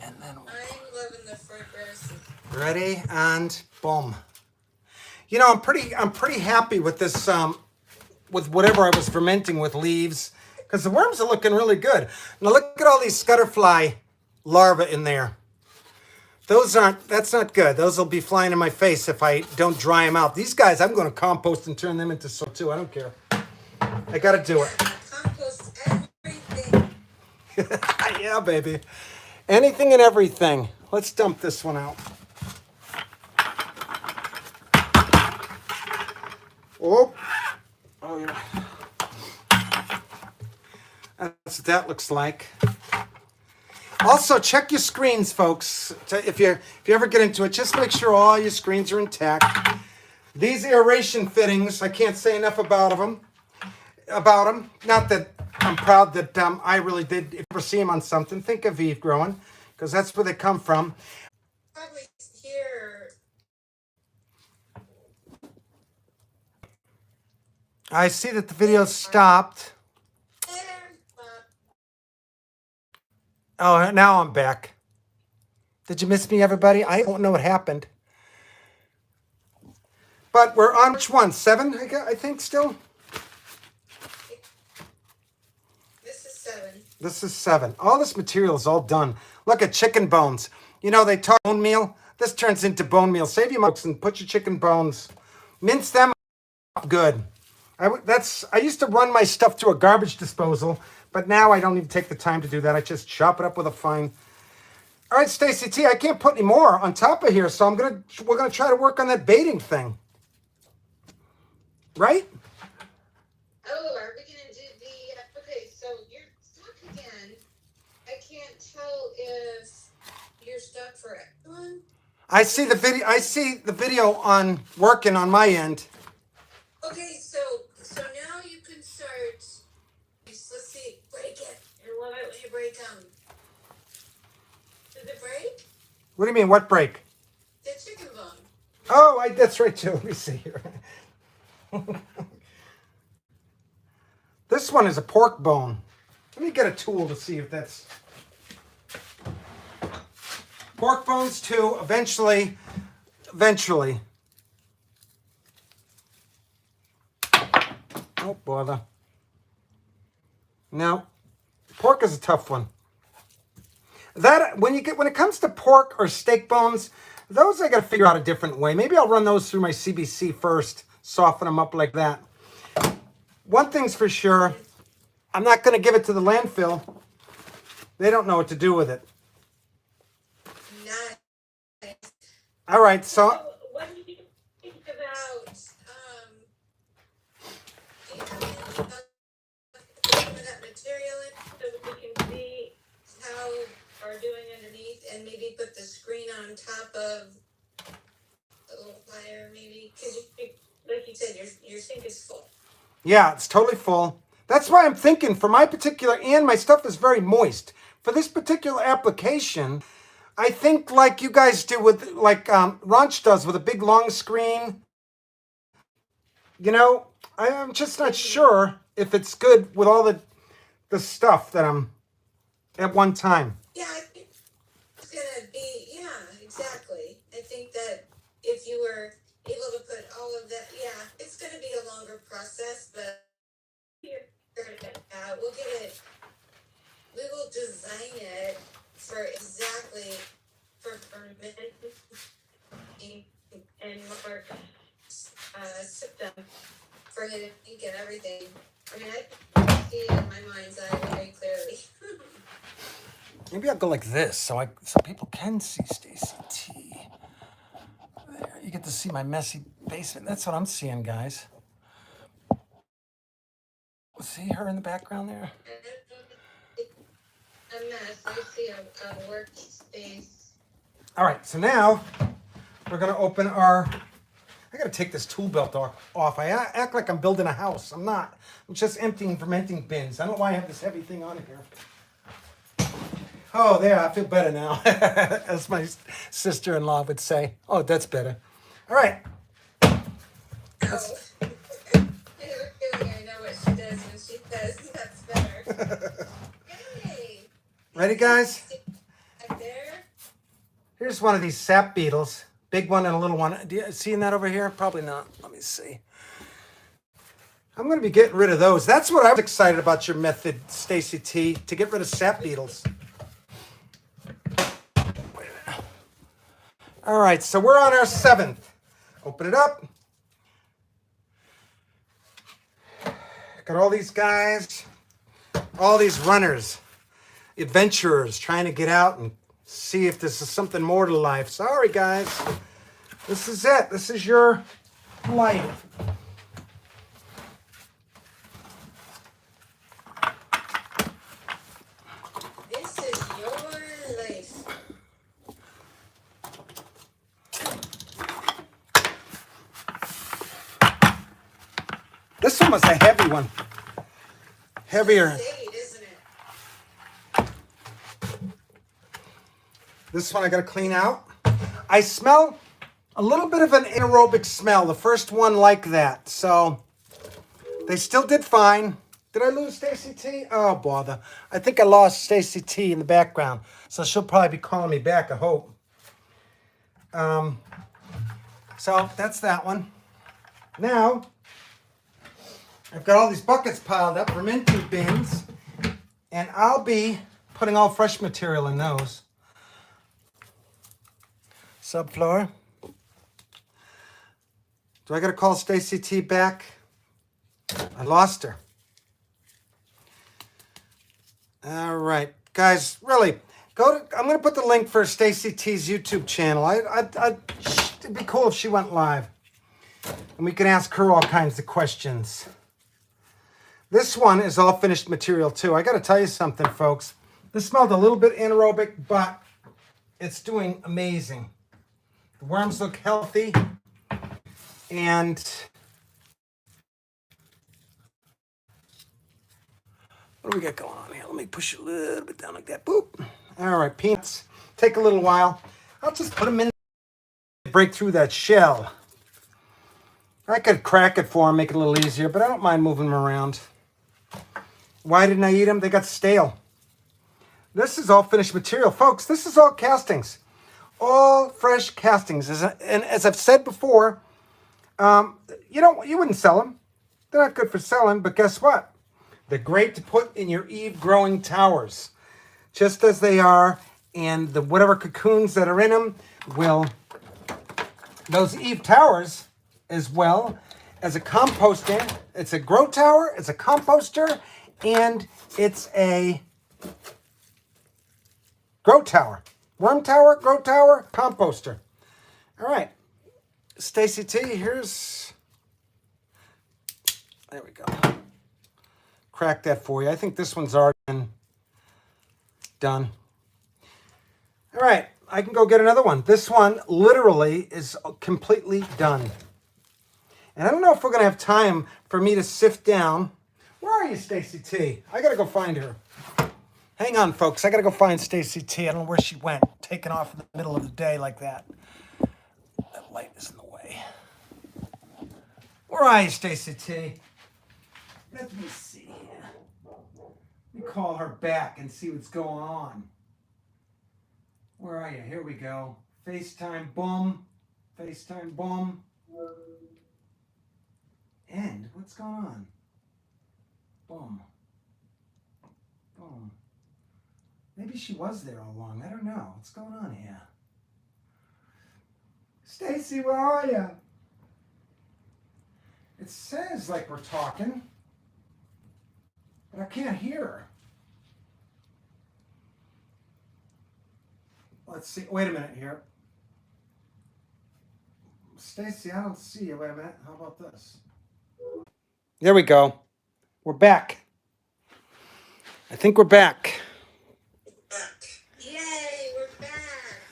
and then I'm loving the front row seat. ready and boom. You know, I'm pretty happy with this. With whatever I was fermenting with leaves, because the worms are looking really good. Now look at all these scutterfly larvae in there. That's not good. Those will be flying in my face if I don't dry them out. These guys, I'm going to compost and turn them into soil too. I don't care. I got to do it. Compost everything. Yeah, baby. Anything and everything. Let's dump this one out. Oh. Oh, yeah. That's what that looks like. Also, check your screens, folks. If you ever get into it, just make sure all your screens are intact. These aeration fittings, I can't say enough about them. Not that I'm proud that I really did. If you ever see them on something, think of Eve growing, because that's where they come from. Probably here. I see that the video stopped. Oh, now I'm back. Did you miss me, everybody? I don't know what happened. But we're on which one? 7, I think, still? This is 7. This is 7. All this material is all done. Look at chicken bones. You know, they talk bone meal. This turns into bone meal. Save your mucks and put your chicken bones. Mince them up good. I used to run my stuff through a garbage disposal, but now I don't even take the time to do that. I just chop it up with a fine. All right, Stacie Tee, I can't put any more on top of here, so we're gonna try to work on that baiting thing. Right? Oh, are we gonna do the? Okay, so you're stuck again. I can't tell if you're stuck for everyone. I see the video on working on my end. Okay, so now you can start. Let's see, break it. I love it when you break them. Did it break? What do you mean? What break? The chicken bone. Oh, that's right too. Let me see here. This one is a pork bone. Let me get a tool to see if that's pork bones too. Eventually. Don't bother. No, pork is a tough one. That when it comes to pork or steak bones, those I got to figure out a different way. Maybe I'll run those through my CBC first, soften them up like that. One thing's for sure, I'm not going to give it to the landfill. They don't know what to do with it. Nice. All right, so What do you think about do you have any thoughts on that material in so that we can see how we're doing underneath and maybe put the screen on top of a little fire maybe because like you said your sink is full. yeah, it's totally full. That's why I'm thinking for my particular, and my stuff is very moist. For this particular application, I think like you guys do with, like Ranch does with a big long screen. You know, I'm just not sure if it's good with all the stuff that I'm at one time. Yeah, I think it's gonna be, yeah, exactly. I think that if you were able to put all of that, yeah, it's gonna be a longer process, but we'll get it, we will design it for exactly for fermenting and more system for him to think and everything. I mean, I see it in my mind's eye very clearly. Maybe I'll go like this so people can see Stacie Tee. There, you get to see my messy basement. That's what I'm seeing, guys. See her in the background there? A mess. I see a workspace. All right, so now we're gonna open our. I gotta take this tool belt off. I act like I'm building a house. I'm not. I'm just emptying fermenting bins. I don't know why I have this heavy thing on here. Oh, there, I feel better now. As my sister-in-law would say. Oh, that's better. All right. I know what she does when she says that's better. Hey. Ready, guys? Back there. Here's one of these sap beetles. Big one and a little one. Do you seeing that over here? Probably not. Let me see. I'm going to be getting rid of those. That's what I was excited about your method, Stacie Tee, to get rid of sap beetles. All right, so we're on our 7th. Open it up. Got all these guys, all these runners, adventurers trying to get out and see if this is something more to life. Sorry, guys. This is it. This is your life. This is your life. This one was a heavy one. Heavier. Shade, isn't it? This one I gotta clean out. I smell a little bit of an anaerobic smell. The first one like that. So they still did fine. Did I lose Stacie Tee? Oh, bother. I think I lost Stacie Tee in the background. So she'll probably be calling me back, I hope. So that's that one. Now, I've got all these buckets piled up, Vernmenting Bins, and I'll be putting all fresh material in those. Subfloor. Do I got to call Stacie Tee back? I lost her. All right, guys, really, I'm going to put the link for Stacie Tee's YouTube channel. It'd be cool if she went live, and we can ask her all kinds of questions. This one is all finished material too. I got to tell you something, folks. This smelled a little bit anaerobic, but it's doing amazing. The worms look healthy, and what do we got going on here? Let me push it a little bit down like that. Boop. All right, peanuts. Take a little while. I'll just put them in. Break through that shell. I could crack it for them, make it a little easier, but I don't mind moving them around. Why didn't I eat them? They got stale. This is all finished material. Folks, this is all castings. All fresh castings. And as I've said before, you wouldn't sell them. They're not good for selling, but guess what? They're great to put in your Eve growing towers. Just as they are, and the whatever cocoons that are in them will, those Eve towers, as well as a composting. It's a grow tower, it's a composter, and it's a grow tower. Worm tower, grow tower, composter. All right, Stacie Tee, there we go. Crack that for you. I think this one's already been done. All right, I can go get another one. This one literally is completely done. And I don't know if we're going to have time for me to sift down. Where are you, Stacie Tee? I got to go find her. Hang on, folks. I gotta go find Stacie Tee. I don't know where she went. Taking off in the middle of the day like that. That light is in the way. Where are you, Stacie Tee? Let me see. Let me call her back and see what's going on. Where are you? Here we go. FaceTime, boom. FaceTime, boom. End. What's going on? Boom. Boom. Maybe she was there all along. I don't know. What's going on here? Stacie, where are you? It says like we're talking, but I can't hear her. Let's see. Wait a minute here. Stacie, I don't see you. Wait a minute. How about this? There we go. We're back. I think we're back. Yay, we're back.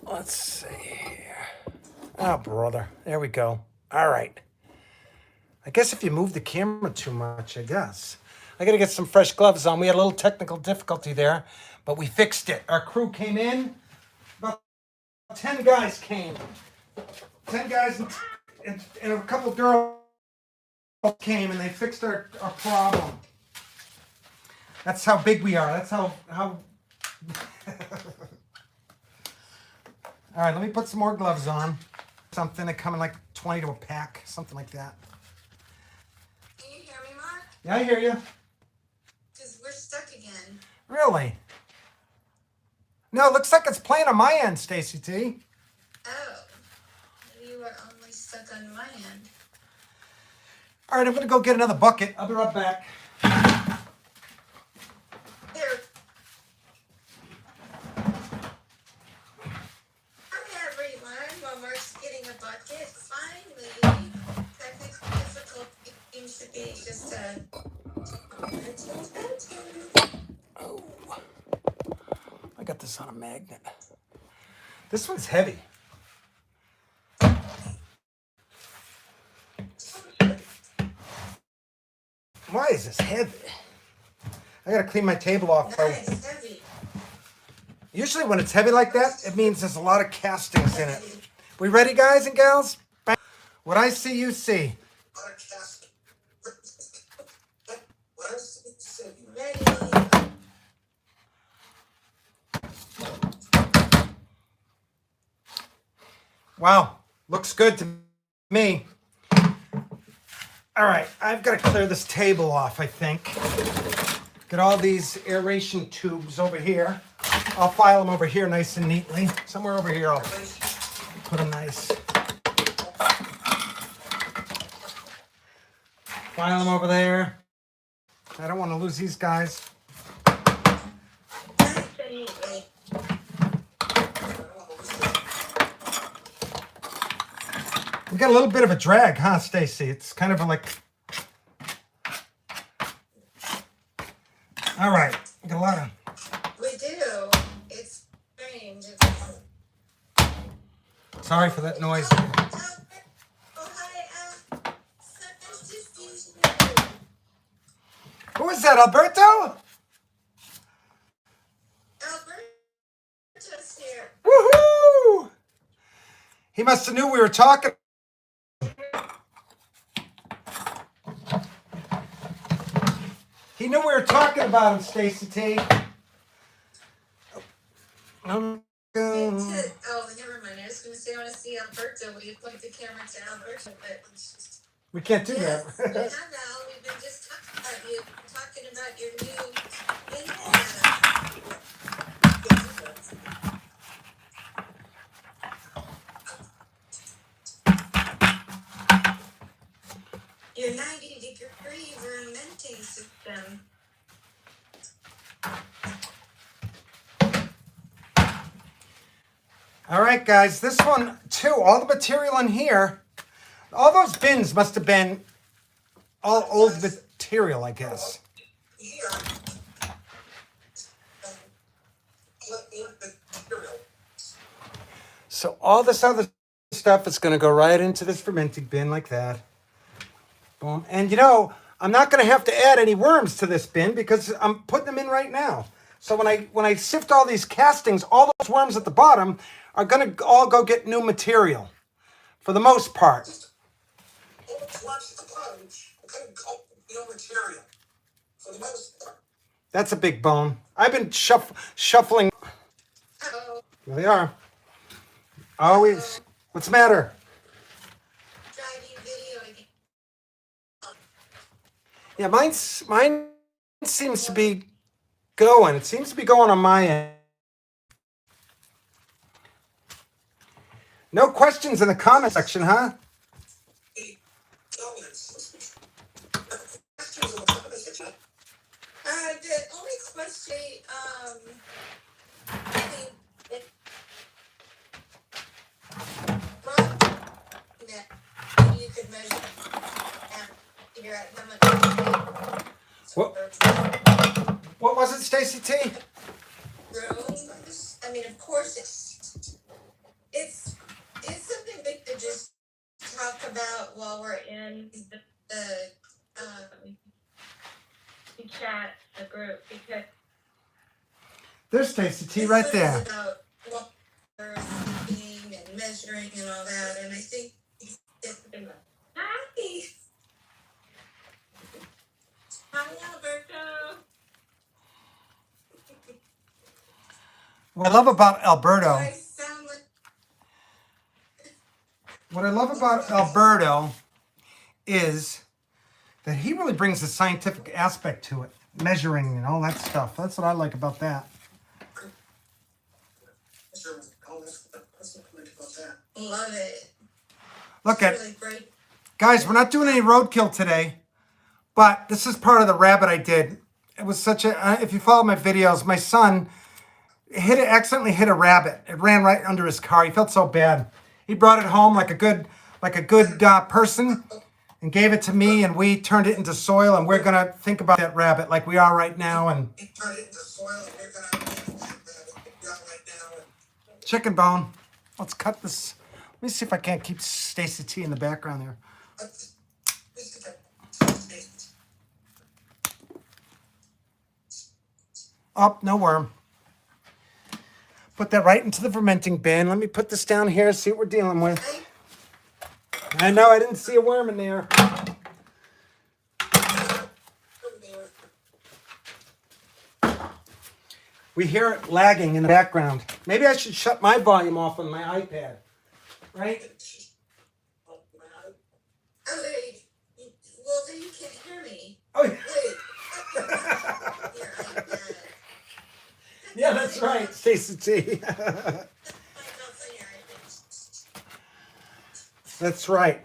Let's see here. Oh, brother. There we go. All right. I guess if you move the camera too much, I guess. I got to get some fresh gloves on. We had a little technical difficulty there, but we fixed it. Our crew came in. About 10 guys came. 10 guys and a couple girls came, and they fixed our problem. That's how big we are. That's how... All right, let me put some more gloves on. Something that come in like 20 to a pack, something like that. Can you hear me, Mark? Yeah, I hear you. Because we're stuck again. Really? No, it looks like it's playing on my end, Stacie Tee. Oh, maybe you were only stuck on my end. All right, I'm going to go get another bucket. I'll be right back. Here. Hi, everyone. While Mark's getting a bucket, finally, technical difficulty seems to be just a... Oh, I got this on a magnet. This one's heavy. Why is this heavy? I gotta clean my table off. Nice, heavy. Usually when it's heavy like that, it means there's a lot of castings in it. We ready, guys and gals? What I see, you see. Ready. Wow, looks good to me. All right, I've got to clear this table off, I think. Get all these aeration tubes over here. I'll file them over here nice and neatly. Somewhere over here I'll put them nice. File them over there. I don't want to lose these guys. We got a little bit of a drag, huh, Stacie? It's kind of like... All right, we got a lot of... We do. It's strange. Sorry for that noise. Oh, hi, Who is that, Alberto? Alberto's here. Woohoo! He must have knew we were talking. He knew we were talking about him, Stacie Tee. Oh, never mind. I was going to say I want to see Alberto. Will you point the camera to Alberto? But We can't do yes, we that. have, Al. We've been just talking about your new bin. Your 90-degree Vernmenting system. All right, guys, this one, too, all the material in here, all those bins must have been all old material, I guess. So all this other stuff is going to go right into this fermenting bin like that. Boom. And, you know, I'm not going to have to add any worms to this bin because I'm putting them in right now. So when I sift all these castings, all those worms at the bottom are going to all go get new material for the most part. That's a big bone. I've been shuffling. Here they are. Always. What's the matter? Yeah, mine seems to be going. It seems to be going on my end. No questions in the comment section, huh? The only question, maybe you could measure and figure out how much. What was it, Stacie Tee? I mean, of course, it's something we could just talk about while we're in the chat, the group, because There's Stacie Tee right there. about what we're thinking and measuring and all that, and I think it's hi. Hi, Alberto. What I love about Alberto, I sound like is that he really brings the scientific aspect to it, measuring and all that stuff. That's what I like about that. love it. Look at, Really great. guys, we're not doing any roadkill today, but this is part of the rabbit I did. It was such a, if you follow my videos, my son accidentally hit a rabbit. It ran right under his car. He felt so bad. He brought it home like a good person and gave it to me, and we turned it into soil, and we're gonna think about that rabbit like we are right now. And chicken bone. Let's cut this. Let me see if I can't keep Stacie Tee in the background there. Oh, no worm. Put that right into the fermenting bin. Let me put this down here, see what we're dealing with. I know, I didn't see a worm in there. We hear it lagging in the background. Maybe I should shut my volume off on my iPad, right? Well, then you can't hear me. Oh, yeah. Yeah, that's right, Stacie Tee. That's right.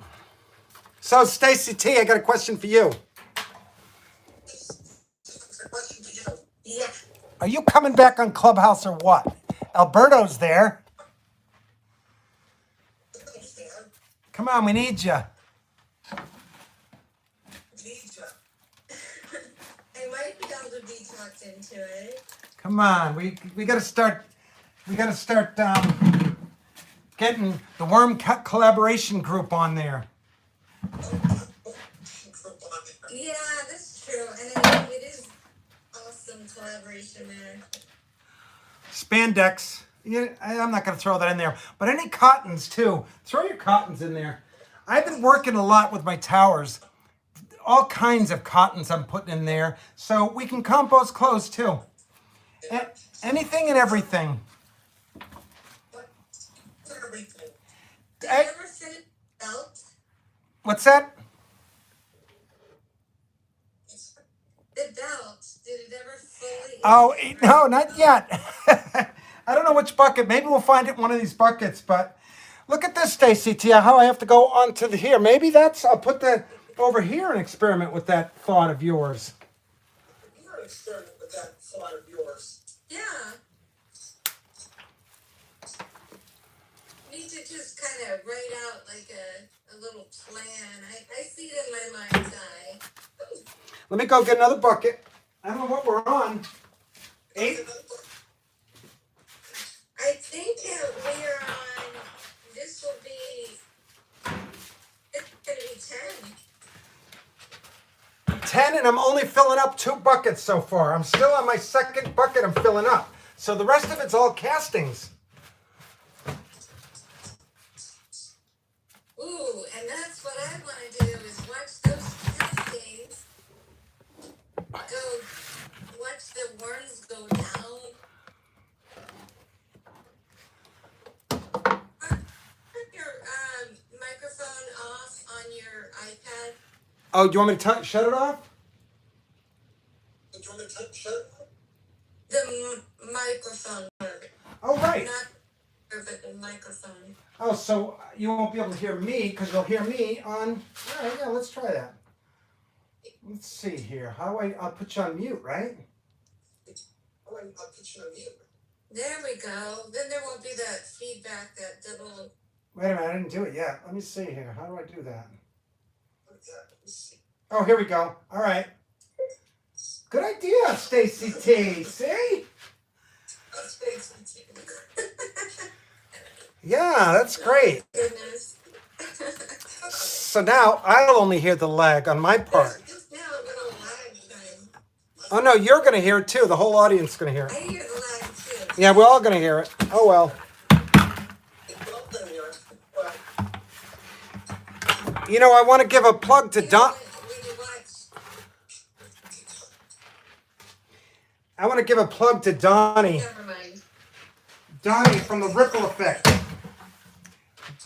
So, Stacie Tee, I got a question for you. Yeah. Are you coming back on Clubhouse or what? Alberto's there. Come on, we need you. I might be able to be talked into it. Come on, we got to start. We got to start getting the Worm Collaboration group on there. Yeah, that's true, and I mean, it is awesome collaboration there. Spandex. Yeah, I'm not going to throw that in there, but any cottons too. Throw your cottons in there. I've been working a lot with my towers. All kinds of cottons I'm putting in there, so we can compost clothes too. Anything and everything. Did you ever finish the belt? What's that? The belt, did it ever fully... Oh, no, not yet. I don't know which bucket. Maybe we'll find it in one of these buckets, but look at this, Stacie Tee, how I have to go onto the here. Maybe that's, I'll put that over here and experiment with that thought of yours. Yeah. Need to just kind of write out like a little plan. I see it in my mind's eye. Let me go get another bucket. I don't know what we're on. 8? I think we are on, this will be, it's going to be 10. 10 and I'm only filling up 2 buckets so far. I'm still on my second bucket I'm filling up. So the rest of it's all castings. Ooh, and that's what I want to do is watch those castings go, watch the worms go down. Turn your microphone off on your iPad. Oh, do you want me to shut it off? Do you want me to shut it off? The microphone. Oh, right. Not but the microphone. Oh, so you won't be able to hear me because you'll hear me on. All right, yeah, let's try that. Let's see here. I'll put you on mute, right? I'll put you on mute. There we go. Then there won't be that feedback, that double. Wait a minute, I didn't do it yet. Let me see here. How do I do that? Oh, here we go. All right. Good idea, Stacie Tee. See? Yeah, that's great. Goodness. So now I'll only hear the lag on my part. Oh no, you're going to hear it too. The whole audience is going to hear I it. hear the lag too. Yeah, we're all going to hear it. Oh well. You know, I want to give a plug to Don. I want to give a plug to Donnie. Never mind. Donnie from the Ripple Effect.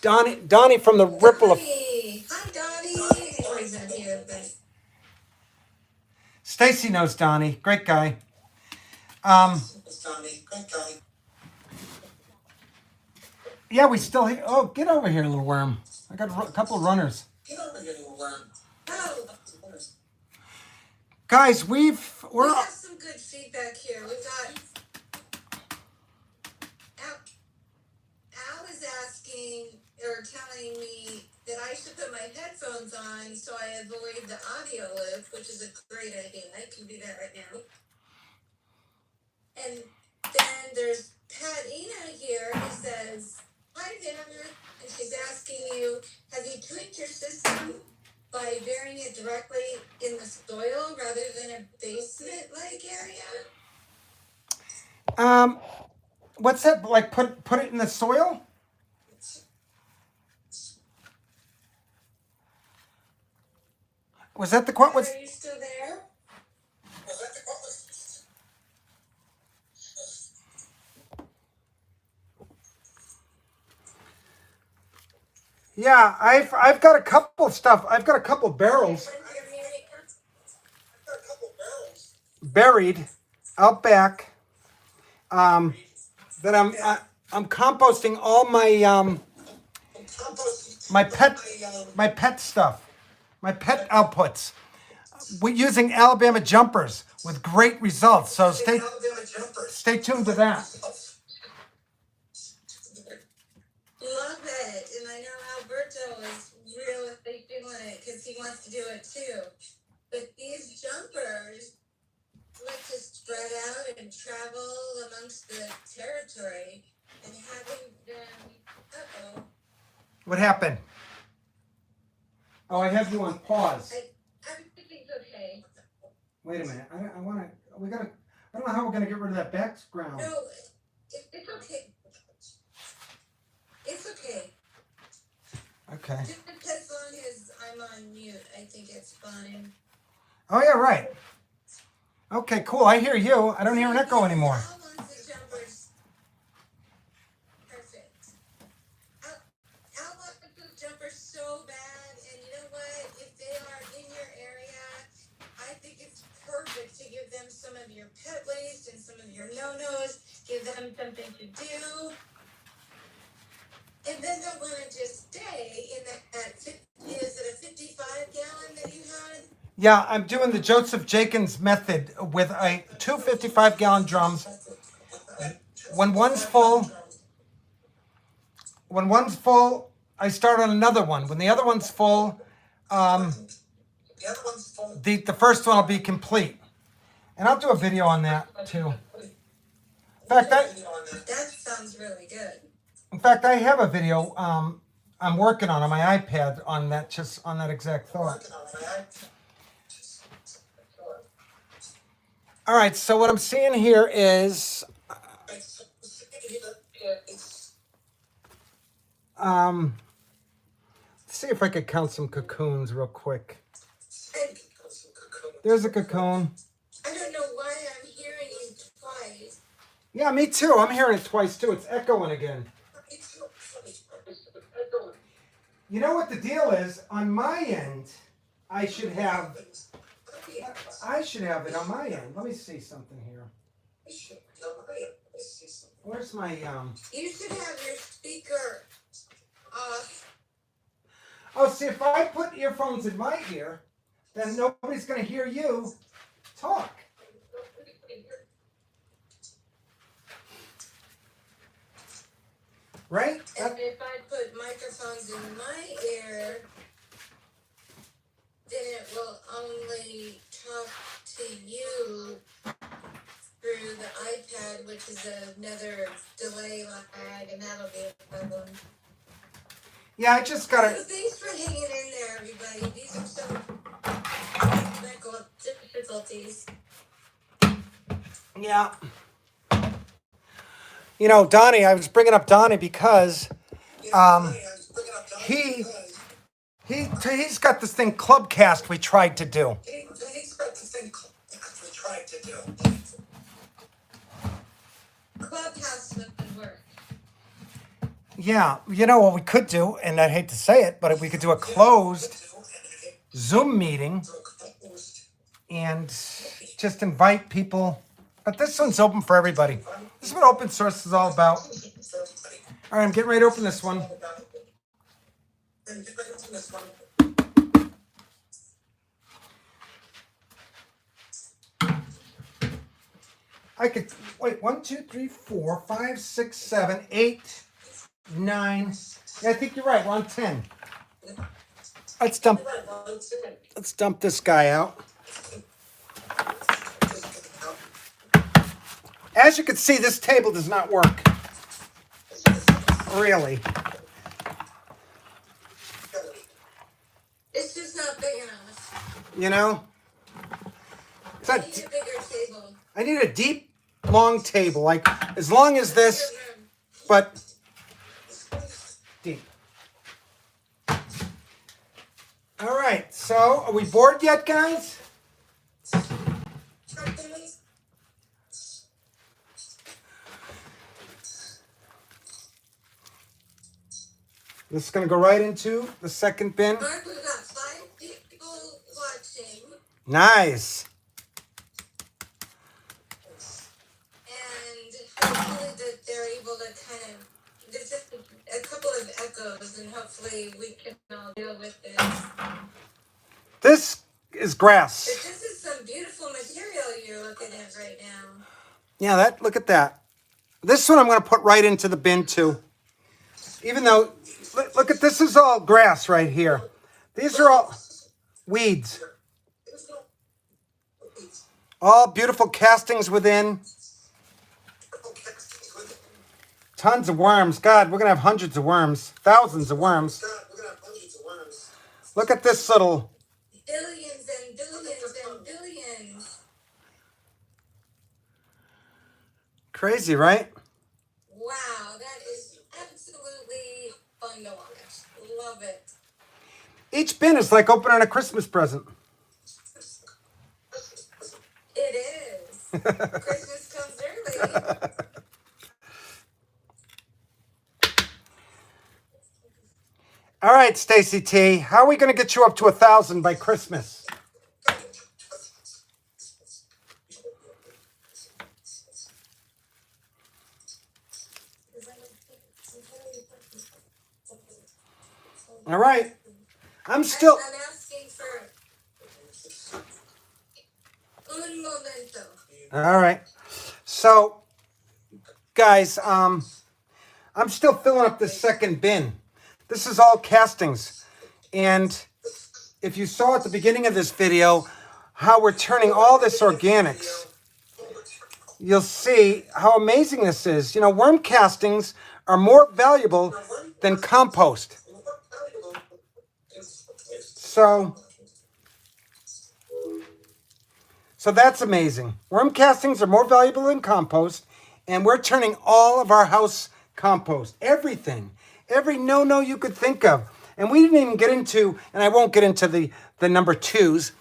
Donnie from the Ripple Effect. Hi, Donnie. Always out here, but Stacie knows Donnie. Great guy. Yeah, we still hear. Oh, get over here, little worm. I got a couple of runners. get over here, little worm. Oh. Guys, we We have some good feedback here. We've got Al is asking or telling me that I should put my headphones on so I avoid the audio loop, which is a great idea. I can do that right now. And then there's Pat Ina here who says, hi there, and she's asking you, have you tweaked your system by burying it directly in the soil rather than a basement-like area? What's that? Like put it in the soil? Was that the quote? Are you still there? Was that the quote? Yeah, I've got a couple of stuff. I've got a couple barrels buried out back. That I'm composting all my my pet stuff, my pet outputs. We're using Alabama jumpers with great results. So stay tuned to that. Love it. And I know Alberto is really feeling it because he wants to do it too. But these jumpers like to spread out and travel amongst the territory and having them. What happened? Oh, I have you on pause. I think it's okay. Wait a minute. I want to. I don't know how we're gonna get rid of that background. No, it's okay. It's okay. Okay. Just as long as I'm on mute, I think it's fine. Oh yeah, right. Okay, cool. I hear you. I don't hear an echo anymore. Al wants the jumpers. Perfect. Al wants the jumpers so bad, and you know what? If they are in your area, I think it's perfect to give them some of your pet waste and some of your no-nos. Give them something to do. And then they'll want to just stay in that, is it a 55 gallon that you had? Yeah, I'm doing the Josph Jenkins method with two 55-gallon drums. When one's full, I start on another one. When the other one's full, the first one will be complete. And I'll do a video on that too. In fact, that sounds really good. In fact, I have a video I'm working on my iPad on that exact thought. All right, so what I'm seeing here is, let's see if I could count some cocoons real quick. There's a cocoon. I don't know why I'm hearing you twice. Yeah, me too. I'm hearing it twice too. It's echoing again. You know what the deal is? On my end, I should have it on my end. Let me see something here. Where's my You should have your speaker off. Oh, see, if I put earphones in my ear, then nobody's going to hear you talk. Right? And if I put microphones in my ear, then it will only talk to you through the iPad, which is another delay lag, and that'll be a problem. Yeah, I just got So thanks for hanging in there, everybody. These are some technical difficulties. Yeah. You know, Donnie, I was bringing up Donnie because he's got this thing Clubcast we tried to do. Clubhouse would work. Yeah, you know what we could do, and I hate to say it, but if we could do a closed Zoom meeting and just invite people. But this one's open for everybody. This is what open source is all about. All right, I'm getting ready to open this one. I could wait. 1, 2, 3, 4, 5, 6, 7, 8, 9. Yeah, I think you're right. We're on 10. Let's dump this guy out. As you can see, this table does not work. Really. It's just not big enough. You know? I need a bigger table. I need a deep, long table, like as long as this, but deep. All right, so are we bored yet, guys? This is going to go right into the second bin. Mark, we've got 5 people watching. Nice. And hopefully that they're able to kind of, there's just a couple of echoes, and hopefully we can all deal with this. This is grass. But this is some beautiful material you're looking at right now. Yeah, look at that. This one I'm going to put right into the bin too. Even though, look at this is all grass right here. These are all weeds. All beautiful castings within. Tons of worms. God, we're going to have hundreds of worms. Thousands of worms. Look at this little... Billions and billions and billions. Crazy, right? Wow, that is absolutely fun to watch. Love it. Each bin is like opening a Christmas present. It is. Christmas comes early. All right, Stacie Tee, how are we going to get you up to 1,000 by Christmas? All right. I'm asking for un momento. All right. So, guys, I'm still filling up this second bin. This is all castings. And if you saw at the beginning of this video how we're turning all this organics, you'll see how amazing this is. You know, worm castings are more valuable than compost. So So that's amazing. Worm castings are more valuable than compost, and we're turning all of our house compost, everything, every no you could think of. And we didn't even get into, and I won't get into the number twos,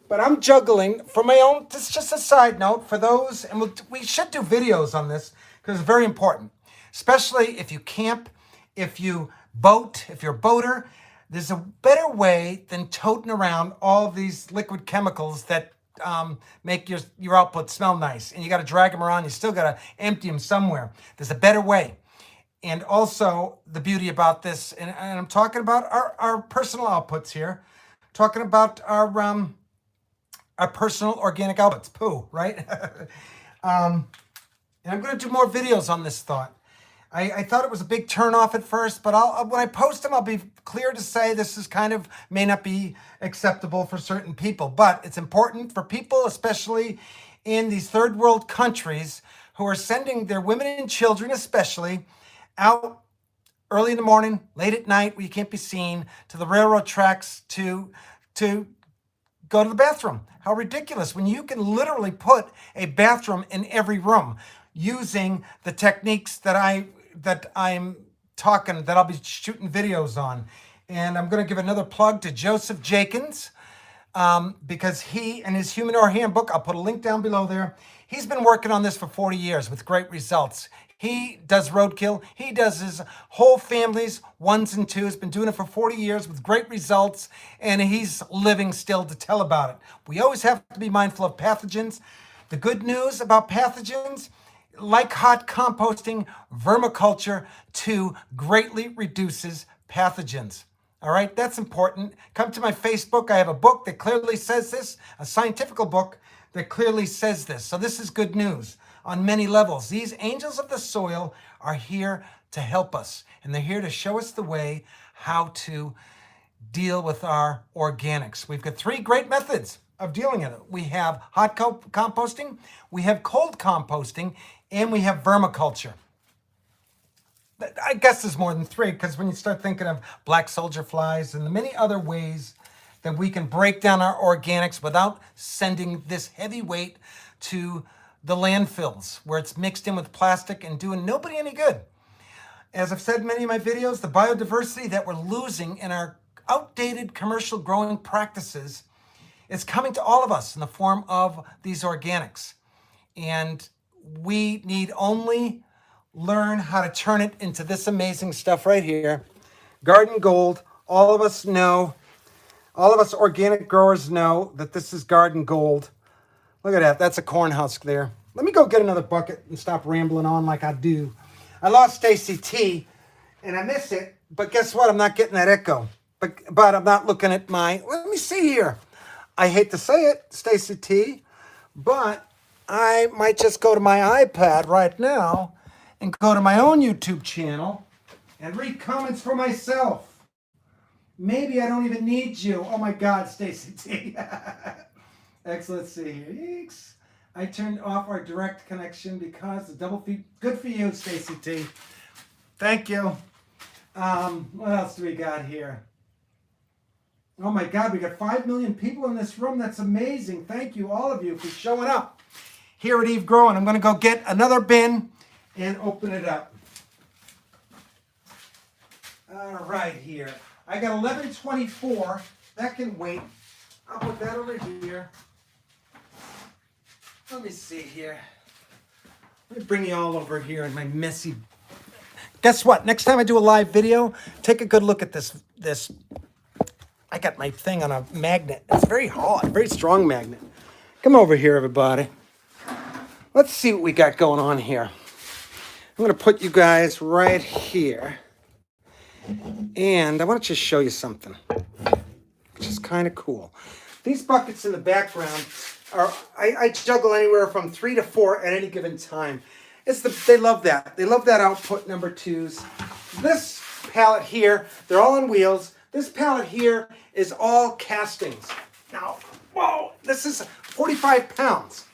but I'm juggling for my own, this is just a side note for those, and we should do videos on this because it's very important, especially if you camp, if you boat, if you're a boater. There's a better way than toting around all these liquid chemicals that make your output smell nice. And you got to drag them around. You still got to empty them somewhere. There's a better way. And also the beauty about this, and I'm talking about our personal outputs here, talking about our personal organic outputs, poo, right? And I'm going to do more videos on this thought. I thought it was a big turn off at first, but when I post them, I'll be clear to say this is kind of may not be acceptable for certain people, but it's important for people, especially in these third world countries, who are sending their women and children especially out early in the morning, late at night, where you can't be seen, to the railroad tracks to go to the bathroom. How ridiculous when you can literally put a bathroom in every room using the techniques that I'll be shooting videos on. And I'm going to give another plug to Josph Jenkins, because he and his Humanure Handbook, I'll put a link down below there. He's been working on this for 40 years with great results. He does roadkill. He does his whole family's ones and twos, been doing it for 40 years with great results, and he's living still to tell about it. We always have to be mindful of pathogens. The good news about pathogens, like hot composting, vermiculture too greatly reduces pathogens. All right, that's important. Come to my Facebook. I have a book that clearly says this, a scientific book that clearly says this. So this is good news on many levels. These angels of the soil are here to help us, and they're here to show us the way how to deal with our organics. We've got 3 great methods of dealing with it. We have hot composting, we have cold composting, and we have vermiculture. I guess there's more than 3, because when you start thinking of black soldier flies and the many other ways that we can break down our organics without sending this heavy weight to the landfills where it's mixed in with plastic and doing nobody any good. As I've said in many of my videos, the biodiversity that we're losing in our outdated commercial growing practices is coming to all of us in the form of these organics. And we need only learn how to turn it into this amazing stuff right here. Garden gold. All of us organic growers know that this is garden gold. Look at that. That's a corn husk there. Let me go get another bucket and stop rambling on like I do. I lost Stacie Tee, and I miss it. But guess what? I'm not getting that echo. But I'm not looking at my... Let me see here. I hate to say it, Stacie Tee, but I might just go to my iPad right now and go to my own YouTube channel and read comments for myself. Maybe I don't even need you. Oh my God, Stacie Tee. Excellent. Let's see here. Eeks. I turned off our direct connection because the double feed. Good for you, Stacie Tee. Thank you. What else do we got here? Oh my God, we got 5 million people in this room. That's amazing. Thank you, all of you, for showing up here at Eve Growing. I'm going to go get another bin and open it up. All right, here. I got 1124. That can wait. I'll put that over here. Let me see here. Let me bring you all over here in my messy... Guess what? Next time I do a live video, take a good look at this. I got my thing on a magnet. It's very hot, very strong magnet. Come over here, everybody. Let's see what we got going on here. I'm going to put you guys right here. And I want to just show you something, which is kind of cool. These buckets in the background are, I juggle anywhere from 3 to 4 at any given time. They love that. They love that output number 2s. This pallet here, they're all on wheels. This pallet here is all castings. Now, whoa, this is 45 pounds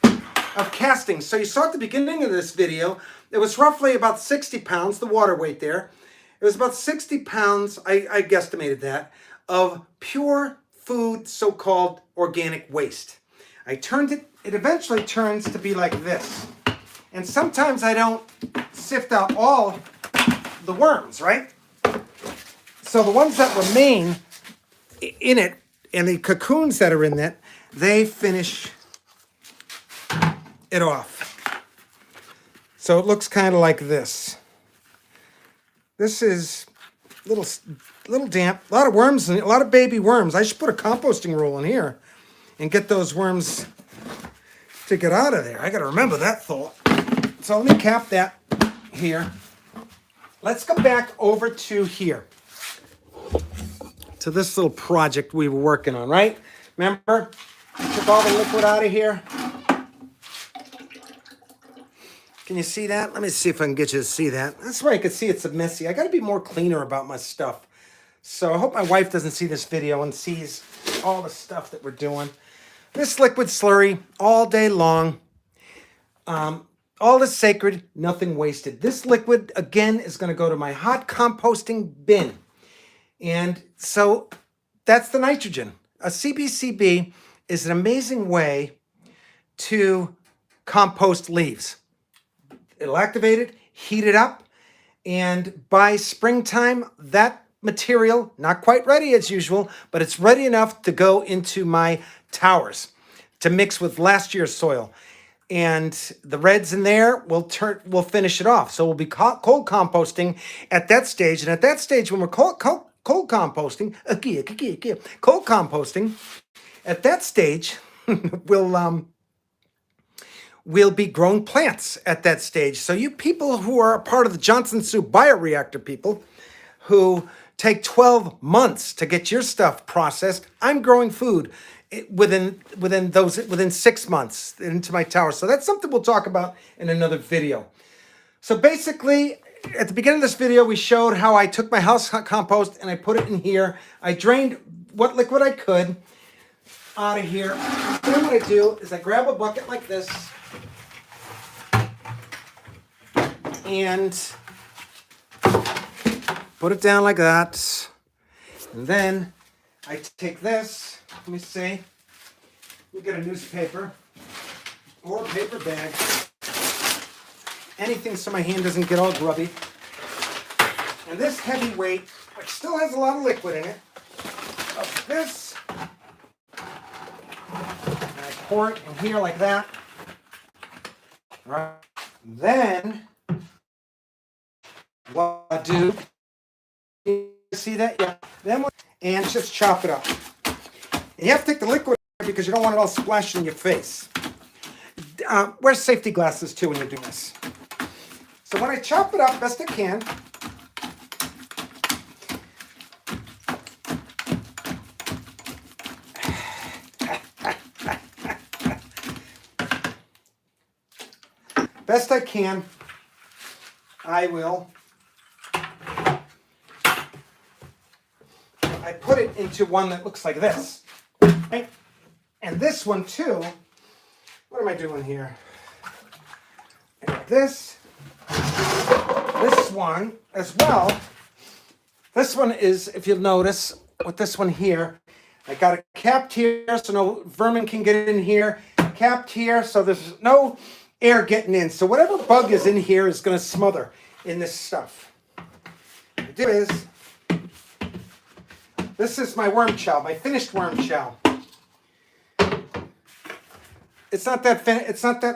of castings. So you saw at the beginning of this video, it was roughly about 60 pounds, the water weight there. It was about 60 pounds, I guesstimated that, of pure food, so-called organic waste. I turned it it eventually turns to be like this. And sometimes I don't sift out all the worms, right? So the ones that remain in it and the cocoons that are in it, they finish it off. So it looks kind of like this. This is little damp, a lot of worms, and a lot of baby worms. I should put a composting roll in here and get those worms to get out of there. I got to remember that thought. So let me cap that here. Let's go back over to here, to this little project we were working on, right? Remember, I took all the liquid out of here. Can you see that? Let me see if I can get you to see that. That's right, I can see it's messy. I got to be more cleaner about my stuff. So I hope my wife doesn't see this video and sees all the stuff that we're doing. This liquid slurry all day long. All is sacred, nothing wasted. This liquid, again, is going to go to my hot composting bin. And so that's the nitrogen. A CBCB is an amazing way to compost leaves. It'll activate it, heat it up, and by springtime, that material, not quite ready as usual, but it's ready enough to go into my towers to mix with last year's soil. And the reds in there will finish it off. So we'll be cold composting at that stage. And at that stage, when we're cold composting, at that stage, we'll be growing plants at that stage. So you people who are a part of the Johnson Soup bioreactor people who take 12 months to get your stuff processed, I'm growing food within 6 months into my tower. So that's something we'll talk about in another video. So basically, at the beginning of this video, we showed how I took my house compost and I put it in here. I drained what liquid I could out of here. Then what I do is I grab a bucket like this and put it down like that. And then I take this, let me see, we get a newspaper or a paper bag, anything so my hand doesn't get all grubby. And this heavy weight, which still has a lot of liquid in it, of this, and I pour it in here like that. All right. Then what I do, you see that? Yeah. Then and just chop it up. And you have to take the liquid because you don't want it all splashed in your face. Wear safety glasses too when you're doing this. So when I chop it up best I can, I put it into one that looks like this. Right? And this one too, what am I doing here? This one as well. This one is, if you'll notice, with this one here, I got it capped here so no vermin can get in here. Capped here so there's no air getting in. So whatever bug is in here is going to smother in this stuff. What I do is, this is my worm chow, my finished worm chow. It's not that,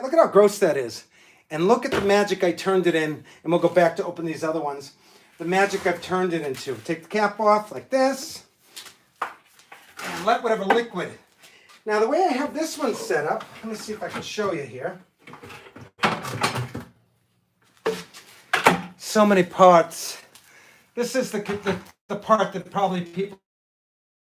look at how gross that is. And look at the magic I turned it in, and we'll go back to open these other ones. The magic I've turned it into. Take the cap off like this, and let whatever liquid. Now the way I have this one set up, let me see if I can show you here. So many parts. This is the part that probably people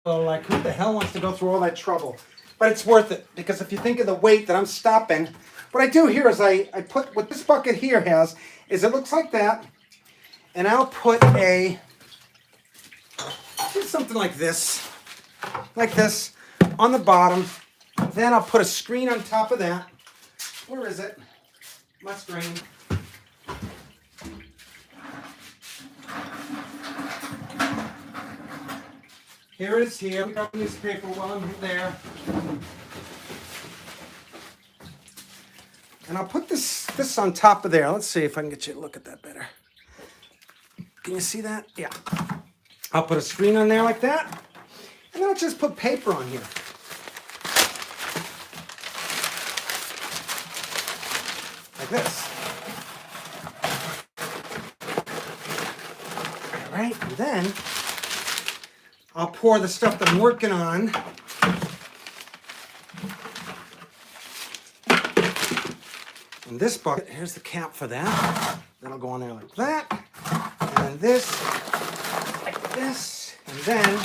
are like, who the hell wants to go through all that trouble? But it's worth it, because if you think of the weight that I'm stopping, what I do here is I put, what this bucket here has, is it looks like that, and I'll put something like this, on the bottom. Then I'll put a screen on top of that. Where is it? My screen. Here it is here. We got the newspaper while I'm there. And I'll put this on top of there. Let's see if I can get you to look at that better. Can you see that? Yeah. I'll put a screen on there like that. And then I'll just put paper on here. Like this. All right, and then I'll pour the stuff that I'm working on in this bucket. Here's the cap for that. That'll go on there like that. And this, like this. And then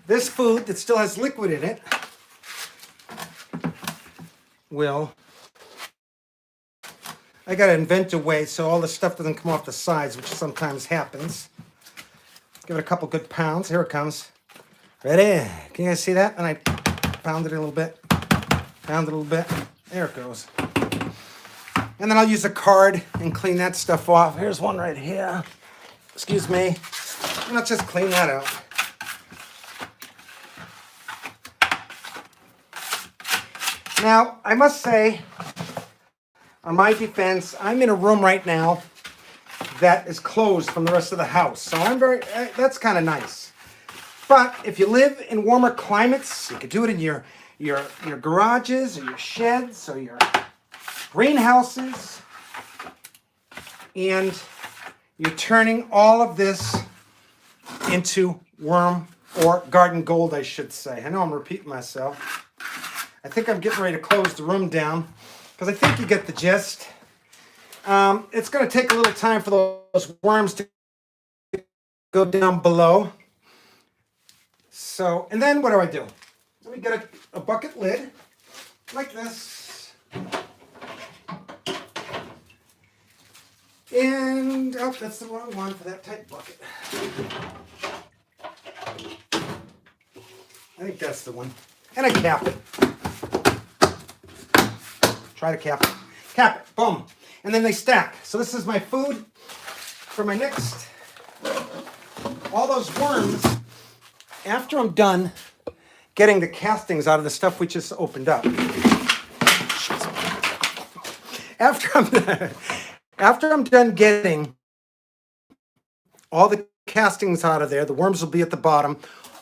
this food that still has liquid in it will, I gotta invent a way so all the stuff doesn't come off the sides, which sometimes happens. Give it a couple good pounds. Here it comes. Ready? Can you guys see that? And I pound it a little bit. Pound it a little bit. There it goes. And then I'll use a card and clean that stuff off. Here's one right here. Excuse me. And I'll just clean that out. Now, I must say, on my defense, I'm in a room right now that is closed from the rest of the house. So that's kind of nice. But if you live in warmer climates, you could do it in your garages or your sheds or your greenhouses. And you're turning all of this into worm or garden gold, I should say. I know I'm repeating myself. I think I'm getting ready to close the room down because I think you get the gist. It's going to take a little time for those worms to go down below. So, and then what do? Let me get a bucket lid like this. And, oh, that's the wrong one for that type bucket. I think that's the one. And I cap it. Try to cap it. Cap it. Boom. And then they stack. So this is my food for my next. All those worms, after I'm done getting the castings out of the stuff we just opened up. After I'm done getting all the castings out of there, the worms will be at the bottom.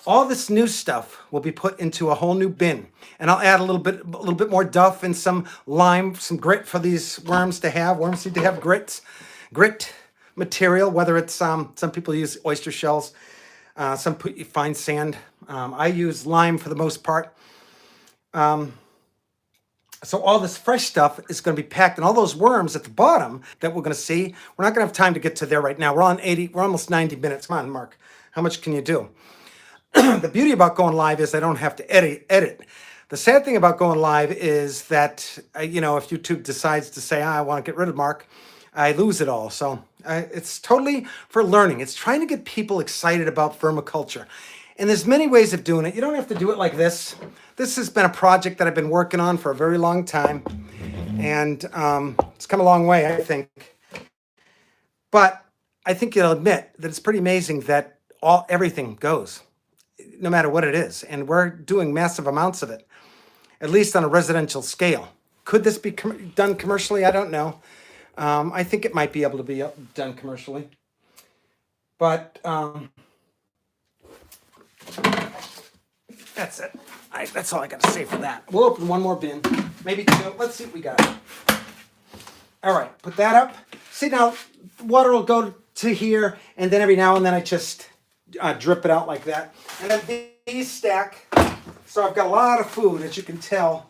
All this new stuff will be put into a whole new bin. And I'll add a little bit more duff and some lime, some grit for these worms to have. Worms need to have grit material, whether it's, some people use oyster shells, some find sand. I use lime for the most part. So all this fresh stuff is going to be packed, and all those worms at the bottom that we're going to see, we're not going to have time to get to there right now. We're almost 90 minutes. Come on, Mark. How much can you do? The beauty about going live is I don't have to edit. The sad thing about going live is that, if YouTube decides to say, I want to get rid of Mark, I lose it all. So it's totally for learning. It's trying to get people excited about vermiculture. And there's many ways of doing it. You don't have to do it like this. This has been a project that I've been working on for a very long time. And it's come a long way, I think. But I think you'll admit that it's pretty amazing that everything goes, no matter what it is. And we're doing massive amounts of it, at least on a residential scale. Could this be done commercially? I don't know. I think it might be able to be done commercially. But that's it. That's all I got to say for that. We'll open one more bin, maybe two. Let's see what we got. All right, put that up. See, now water will go to here, and then every now and then I just drip it out like that. And then these stack. So I've got a lot of food, as you can tell.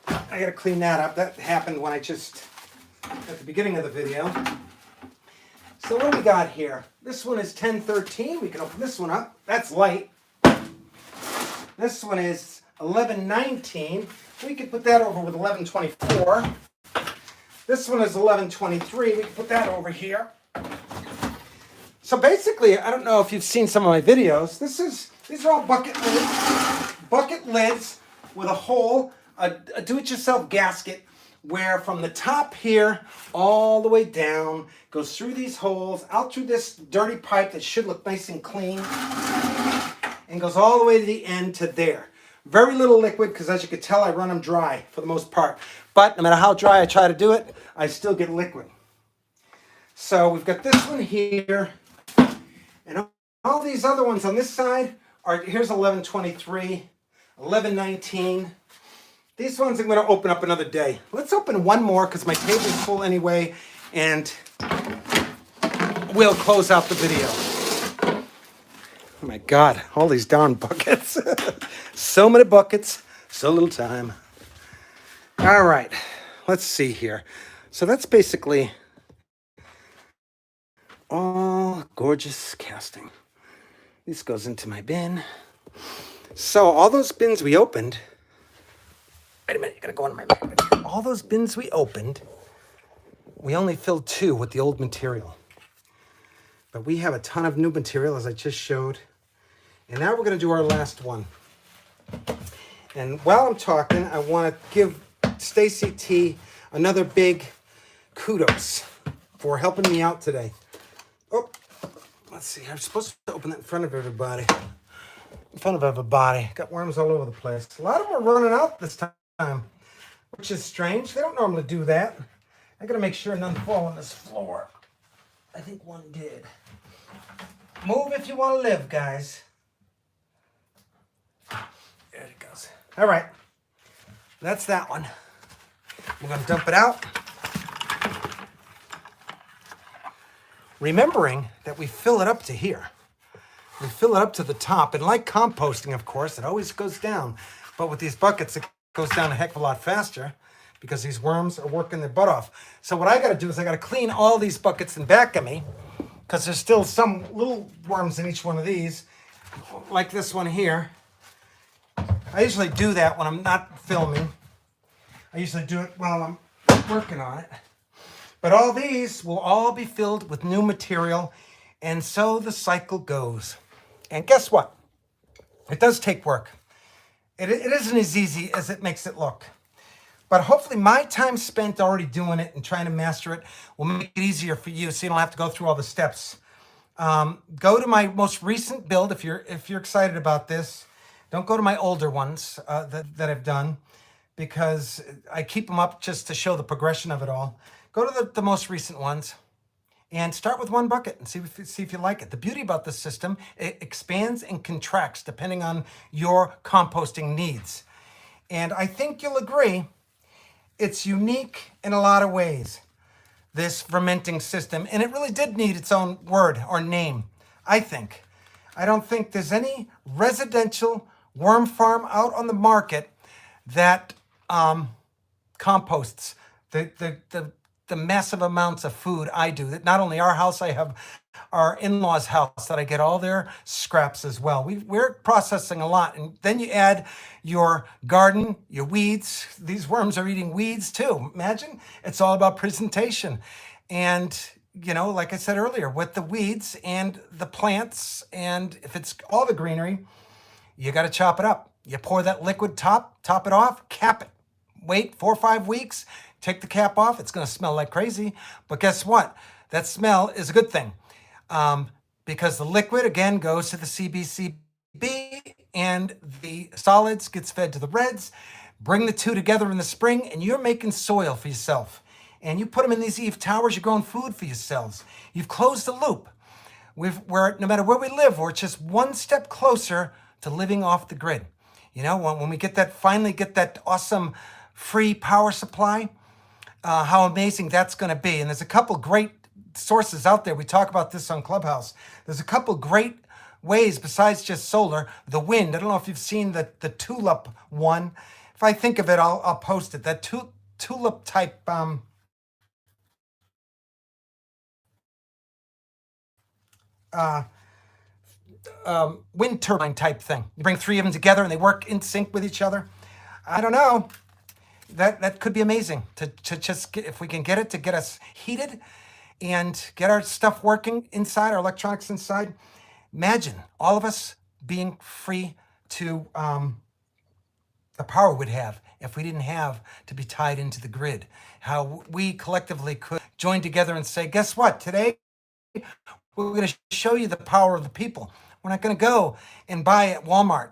I got to clean that up. That happened when at the beginning of the video. So what do we got here? This one is 1013. We can open this one up. That's light. This one is 1119. We could put that over with 1124. This one is 1123. We can put that over here. So basically, I don't know if you've seen some of my videos. These are all bucket lids. Bucket lids with a hole, a do-it-yourself gasket, where from the top here all the way down goes through these holes, out through this dirty pipe that should look nice and clean, and goes all the way to the end to there. Very little liquid because, as you can tell, I run them dry for the most part. But no matter how dry I try to do it, I still get liquid. So we've got this one here, and all these other ones on this side are, here's 1123, 1119. These ones I'm going to open up another day. Let's open one more because my table's full anyway, and we'll close out the video. Oh my God, all these darn buckets. So many buckets, so little time. All right, let's see here. So that's basically all gorgeous casting. This goes into my bin. So all those bins we opened, wait a minute, you gotta go into my bag. All those bins we opened, we only filled 2 with the old material. But we have a ton of new material, as I just showed. And now we're gonna do our last one. And while I'm talking, I wanna give Stacie Tee another big kudos for helping me out today. Oh, let's see, I'm supposed to open that in front of everybody. In front of everybody. Got worms all over the place. A lot of them are running out this time, which is strange. They don't normally do that. I gotta make sure none fall on this floor. I think one did. Move if you want to live, guys. There it goes. All right. That's that one. We're going to dump it out. Remembering that we fill it up to here. We fill it up to the top. And like composting, of course, it always goes down. But with these buckets, it goes down a heck of a lot faster because these worms are working their butt off. So what I got to do is I got to clean all these buckets in back of me because there's still some little worms in each one of these, like this one here. I usually do that when I'm not filming. I usually do it while I'm working on it. But all these will all be filled with new material, and so the cycle goes. And guess what? It does take work. It isn't as easy as it makes it look. But hopefully my time spent already doing it and trying to master it will make it easier for you so you don't have to go through all the steps. Go to my most recent build if you're excited about this. Don't go to my older ones that I've done because I keep them up just to show the progression of it all. Go to the most recent ones and start with one bucket and see if you like it. The beauty about this system, it expands and contracts depending on your composting needs. And I think you'll agree it's unique in a lot of ways, this fermenting system. And it really did need its own word or name, I think. I don't think there's any residential worm farm out on the market that composts the massive amounts of food I do. That not only our house, I have our in-laws' house that I get all their scraps as well. We're processing a lot. And then you add your garden, your weeds. These worms are eating weeds too. Imagine, it's all about presentation. And, you know, like I said earlier, with the weeds and the plants, and if it's all the greenery, you got to chop it up. You pour that liquid top it off, cap it. Wait 4 or 5 weeks, take the cap off. It's going to smell like crazy. But guess what? That smell is a good thing. Because the liquid, again, goes to the CBCB and the solids gets fed to the reds. Bring the two together in the spring and you're making soil for yourself. And you put them in these eave towers, you're growing food for yourselves. You've closed the loop. We're no matter where we live, we're just one step closer to living off the grid. You know, when we finally get that awesome free power supply, how amazing that's going to be. And there's a couple great sources out there. We talk about this on Clubhouse. There's a couple great ways besides just solar. The wind. I don't know if you've seen the tulip one. If I think of it, I'll post it. That tulip type wind turbine type thing. You bring 3 of them together and they work in sync with each other. I don't know. That could be amazing to just get, if we can get it to get us heated and get our stuff working inside, our electronics inside. Imagine all of us being free to the power we'd have if we didn't have to be tied into the grid. How we collectively could join together and say, guess what? Today, we're going to show you the power of the people. We're not going to go and buy at Walmart.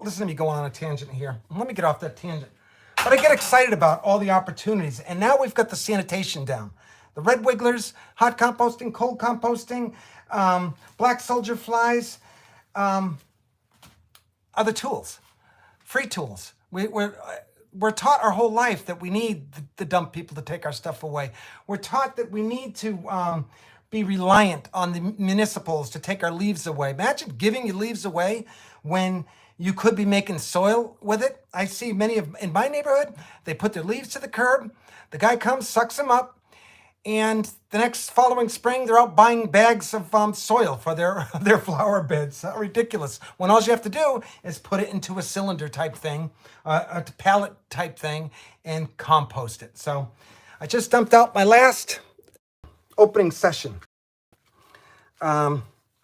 Listen to me going on a tangent here. Let me get off that tangent. But I get excited about all the opportunities. And now we've got the sanitation down. The red wigglers, hot composting, cold composting, black soldier flies, are the tools, free tools. We're taught our whole life that we need the dump people to take our stuff away. We're taught that we need to be reliant on the municipals to take our leaves away. Imagine giving your leaves away when you could be making soil with it. I see many in my neighborhood, they put their leaves to the curb. The guy comes, sucks them up, and the next following spring, they're out buying bags of soil for their flower beds. How ridiculous. When all you have to do is put it into a cylinder type thing, a pallet type thing, and compost it. So I just dumped out my last opening session.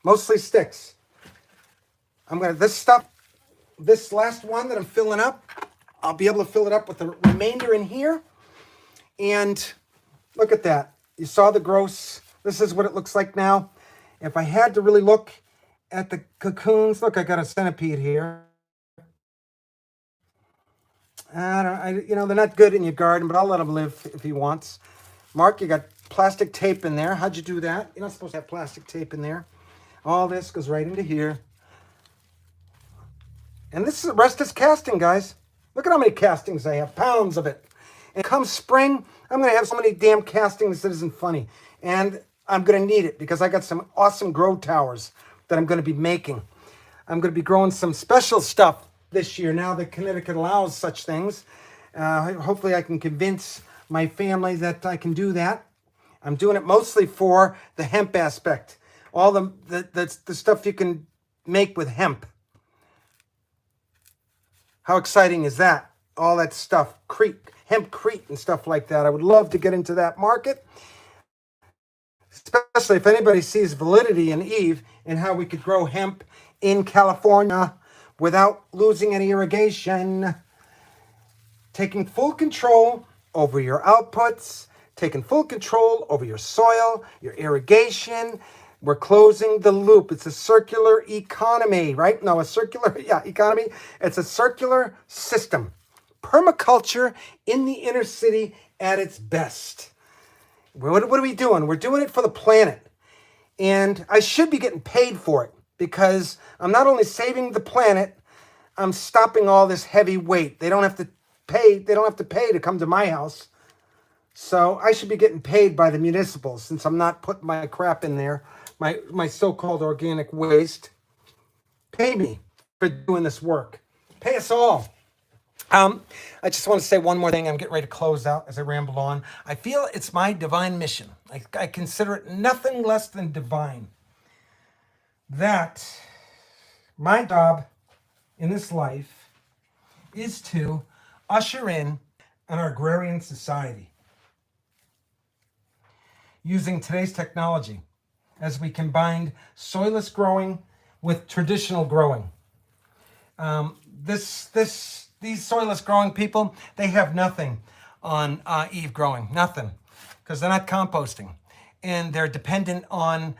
Mostly sticks. This last one that I'm filling up, I'll be able to fill it up with the remainder in here. And look at that. You saw the gross. This is what it looks like now. If I had to really look at the cocoons, look, I got a centipede here. They're not good in your garden, but I'll let him live if he wants. Mark, you got plastic tape in there. How'd you do that? You're not supposed to have plastic tape in there. All this goes right into here. And this is the rest is casting, guys. Look at how many castings I have, pounds of it. And come spring, I'm going to have so many damn castings that isn't funny. And I'm going to need it because I got some awesome grow towers that I'm going to be making. I'm going to be growing some special stuff this year now that Connecticut allows such things. Hopefully I can convince my family that I can do that. I'm doing it mostly for the hemp aspect. All the stuff you can make with hemp. How exciting is that? All that stuff, hempcrete and stuff like that. I would love to get into that market, especially if anybody sees validity in Eve and how we could grow hemp in California without losing any irrigation. Taking full control over your outputs, taking full control over your soil, your irrigation. We're closing the loop. It's a circular economy, right? No, economy. It's a circular system. Permaculture in the inner city at its best. What are we doing? We're doing it for the planet. And I should be getting paid for it because I'm not only saving the planet, I'm stopping all this heavy weight. They don't have to pay to come to my house. So I should be getting paid by the municipals since I'm not putting my crap in there, my so-called organic waste. Pay me for doing this work. Pay us all. I just want to say one more thing. I'm getting ready to close out as I ramble on. I feel it's my divine mission. I consider it nothing less than divine. That my job in this life is to usher in an agrarian society using today's technology as we combined soilless growing with traditional growing. These soilless growing people, they have nothing on Eve growing, nothing, because they're not composting. And they're dependent on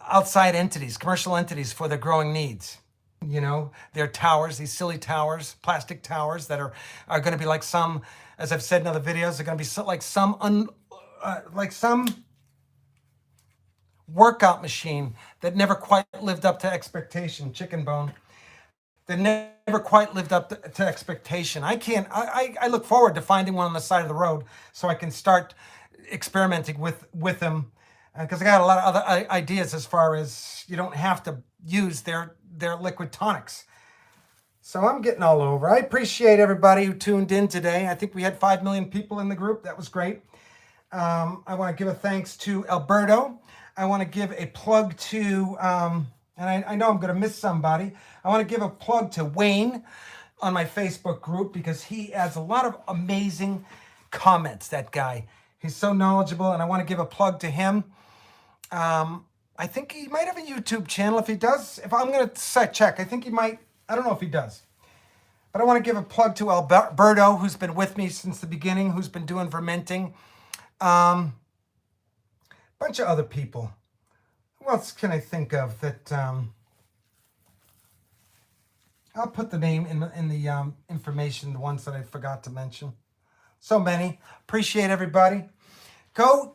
outside entities, commercial entities for their growing needs. You know, their towers, these silly towers, plastic towers that are going to be like some, as I've said in other videos, they're going to be like some workout machine that never quite lived up to expectation, chicken bone. That never quite lived up to expectation. I look forward to finding one on the side of the road so I can start experimenting with them because I got a lot of other ideas as far as you don't have to use their liquid tonics. So I'm getting all over. I appreciate everybody who tuned in today. I think we had 5 million people in the group. That was great. I want to give a thanks to Alberto. I want to give a plug to, and I know I'm going to miss somebody. I want to give a plug to Wayne on my Facebook group because he adds a lot of amazing comments, that guy. He's so knowledgeable, and I want to give a plug to him. I think he might have a YouTube channel. If he does, if I'm going to check, I think he might. I don't know if he does. But I want to give a plug to Alberto, who's been with me since the beginning, who's been doing fermenting. Bunch of other people. Who else can I think of that I'll put the name in the information, the ones that I forgot to mention. So many. Appreciate everybody. Go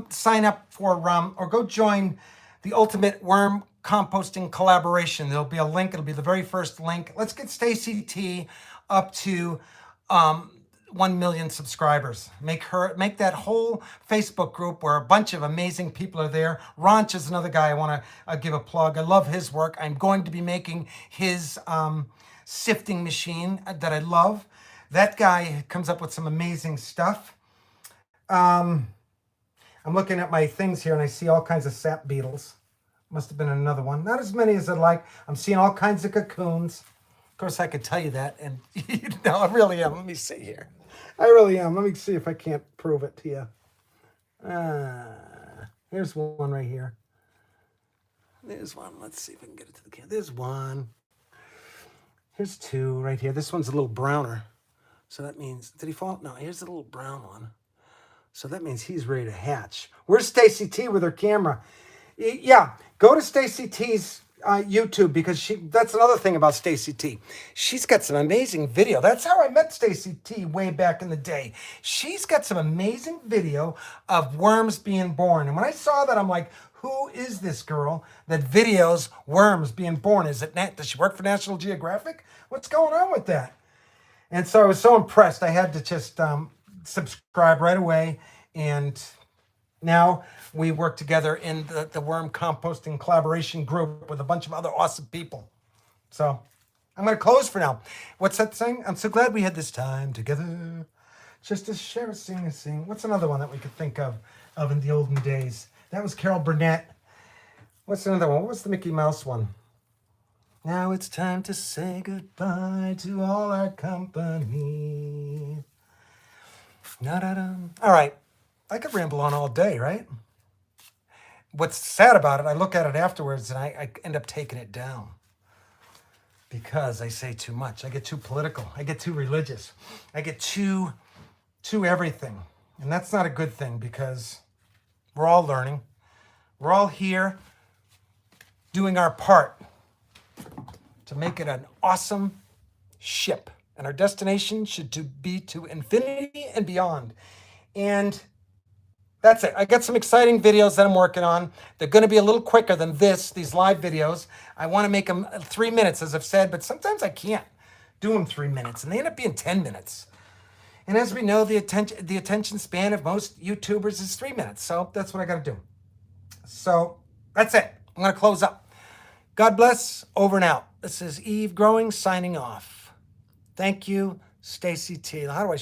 sign up for or go join the Ultimate Worm Composting Collaboration. There'll be a link. It'll be the very first link. Let's get Stacie Tee up to 1 million subscribers. Make that whole Facebook group where a bunch of amazing people are there. Ronch is another guy I want to give a plug. I love his work. I'm going to be making his sifting machine that I love. That guy comes up with some amazing stuff. I'm looking at my things here and I see all kinds of sap beetles. Must have been another one. Not as many as I'd like. I'm seeing all kinds of cocoons. Of course, I could tell you that, and no, I really am. Let me see here. I really am. Let me see if I can't prove it to you. Here's one right here. There's one. Let's see if I can get it to the camera. There's one. Here's two right here. This one's a little browner. So that means, did he fall? No, here's a little brown one. So that means he's ready to hatch. Where's Stacie Tee with her camera? Yeah, go to Stacie Tee's YouTube, because that's another thing about Stacie Tee. She's got some amazing video. That's how I met Stacie Tee way back in the day. She's got some amazing video of worms being born. And when I saw that, I'm like, who is this girl that videos worms being born? Does she work for National Geographic? What's going on with that? And so I was so impressed. I had to just subscribe right away. And now we work together in the Worm Composting Collaboration Group with a bunch of other awesome people. So I'm going to close for now. What's that saying? I'm so glad we had this time together. Just to share a sing. What's another one that we could think of in the olden days? That was Carol Burnett. What's another one? What was the Mickey Mouse one? Now it's time to say goodbye to all our company. All right. I could ramble on all day, right? What's sad about it, I look at it afterwards and I end up taking it down because I say too much. I get too political. I get too religious. I get too everything. And that's not a good thing, because we're all learning. We're all here doing our part to make it an awesome ship. And our destination should be to infinity and beyond. And that's it. I got some exciting videos that I'm working on. They're going to be a little quicker than these live videos. I want to make them 3 minutes, as I've said, but sometimes I can't do them 3 minutes, and they end up being 10 minutes. And as we know, the attention span of most YouTubers is 3 minutes. So that's what I got to do. So that's it. I'm going to close up. God bless. Over and out. This is Eve Growing signing off. Thank you, Stacie Tee. How do I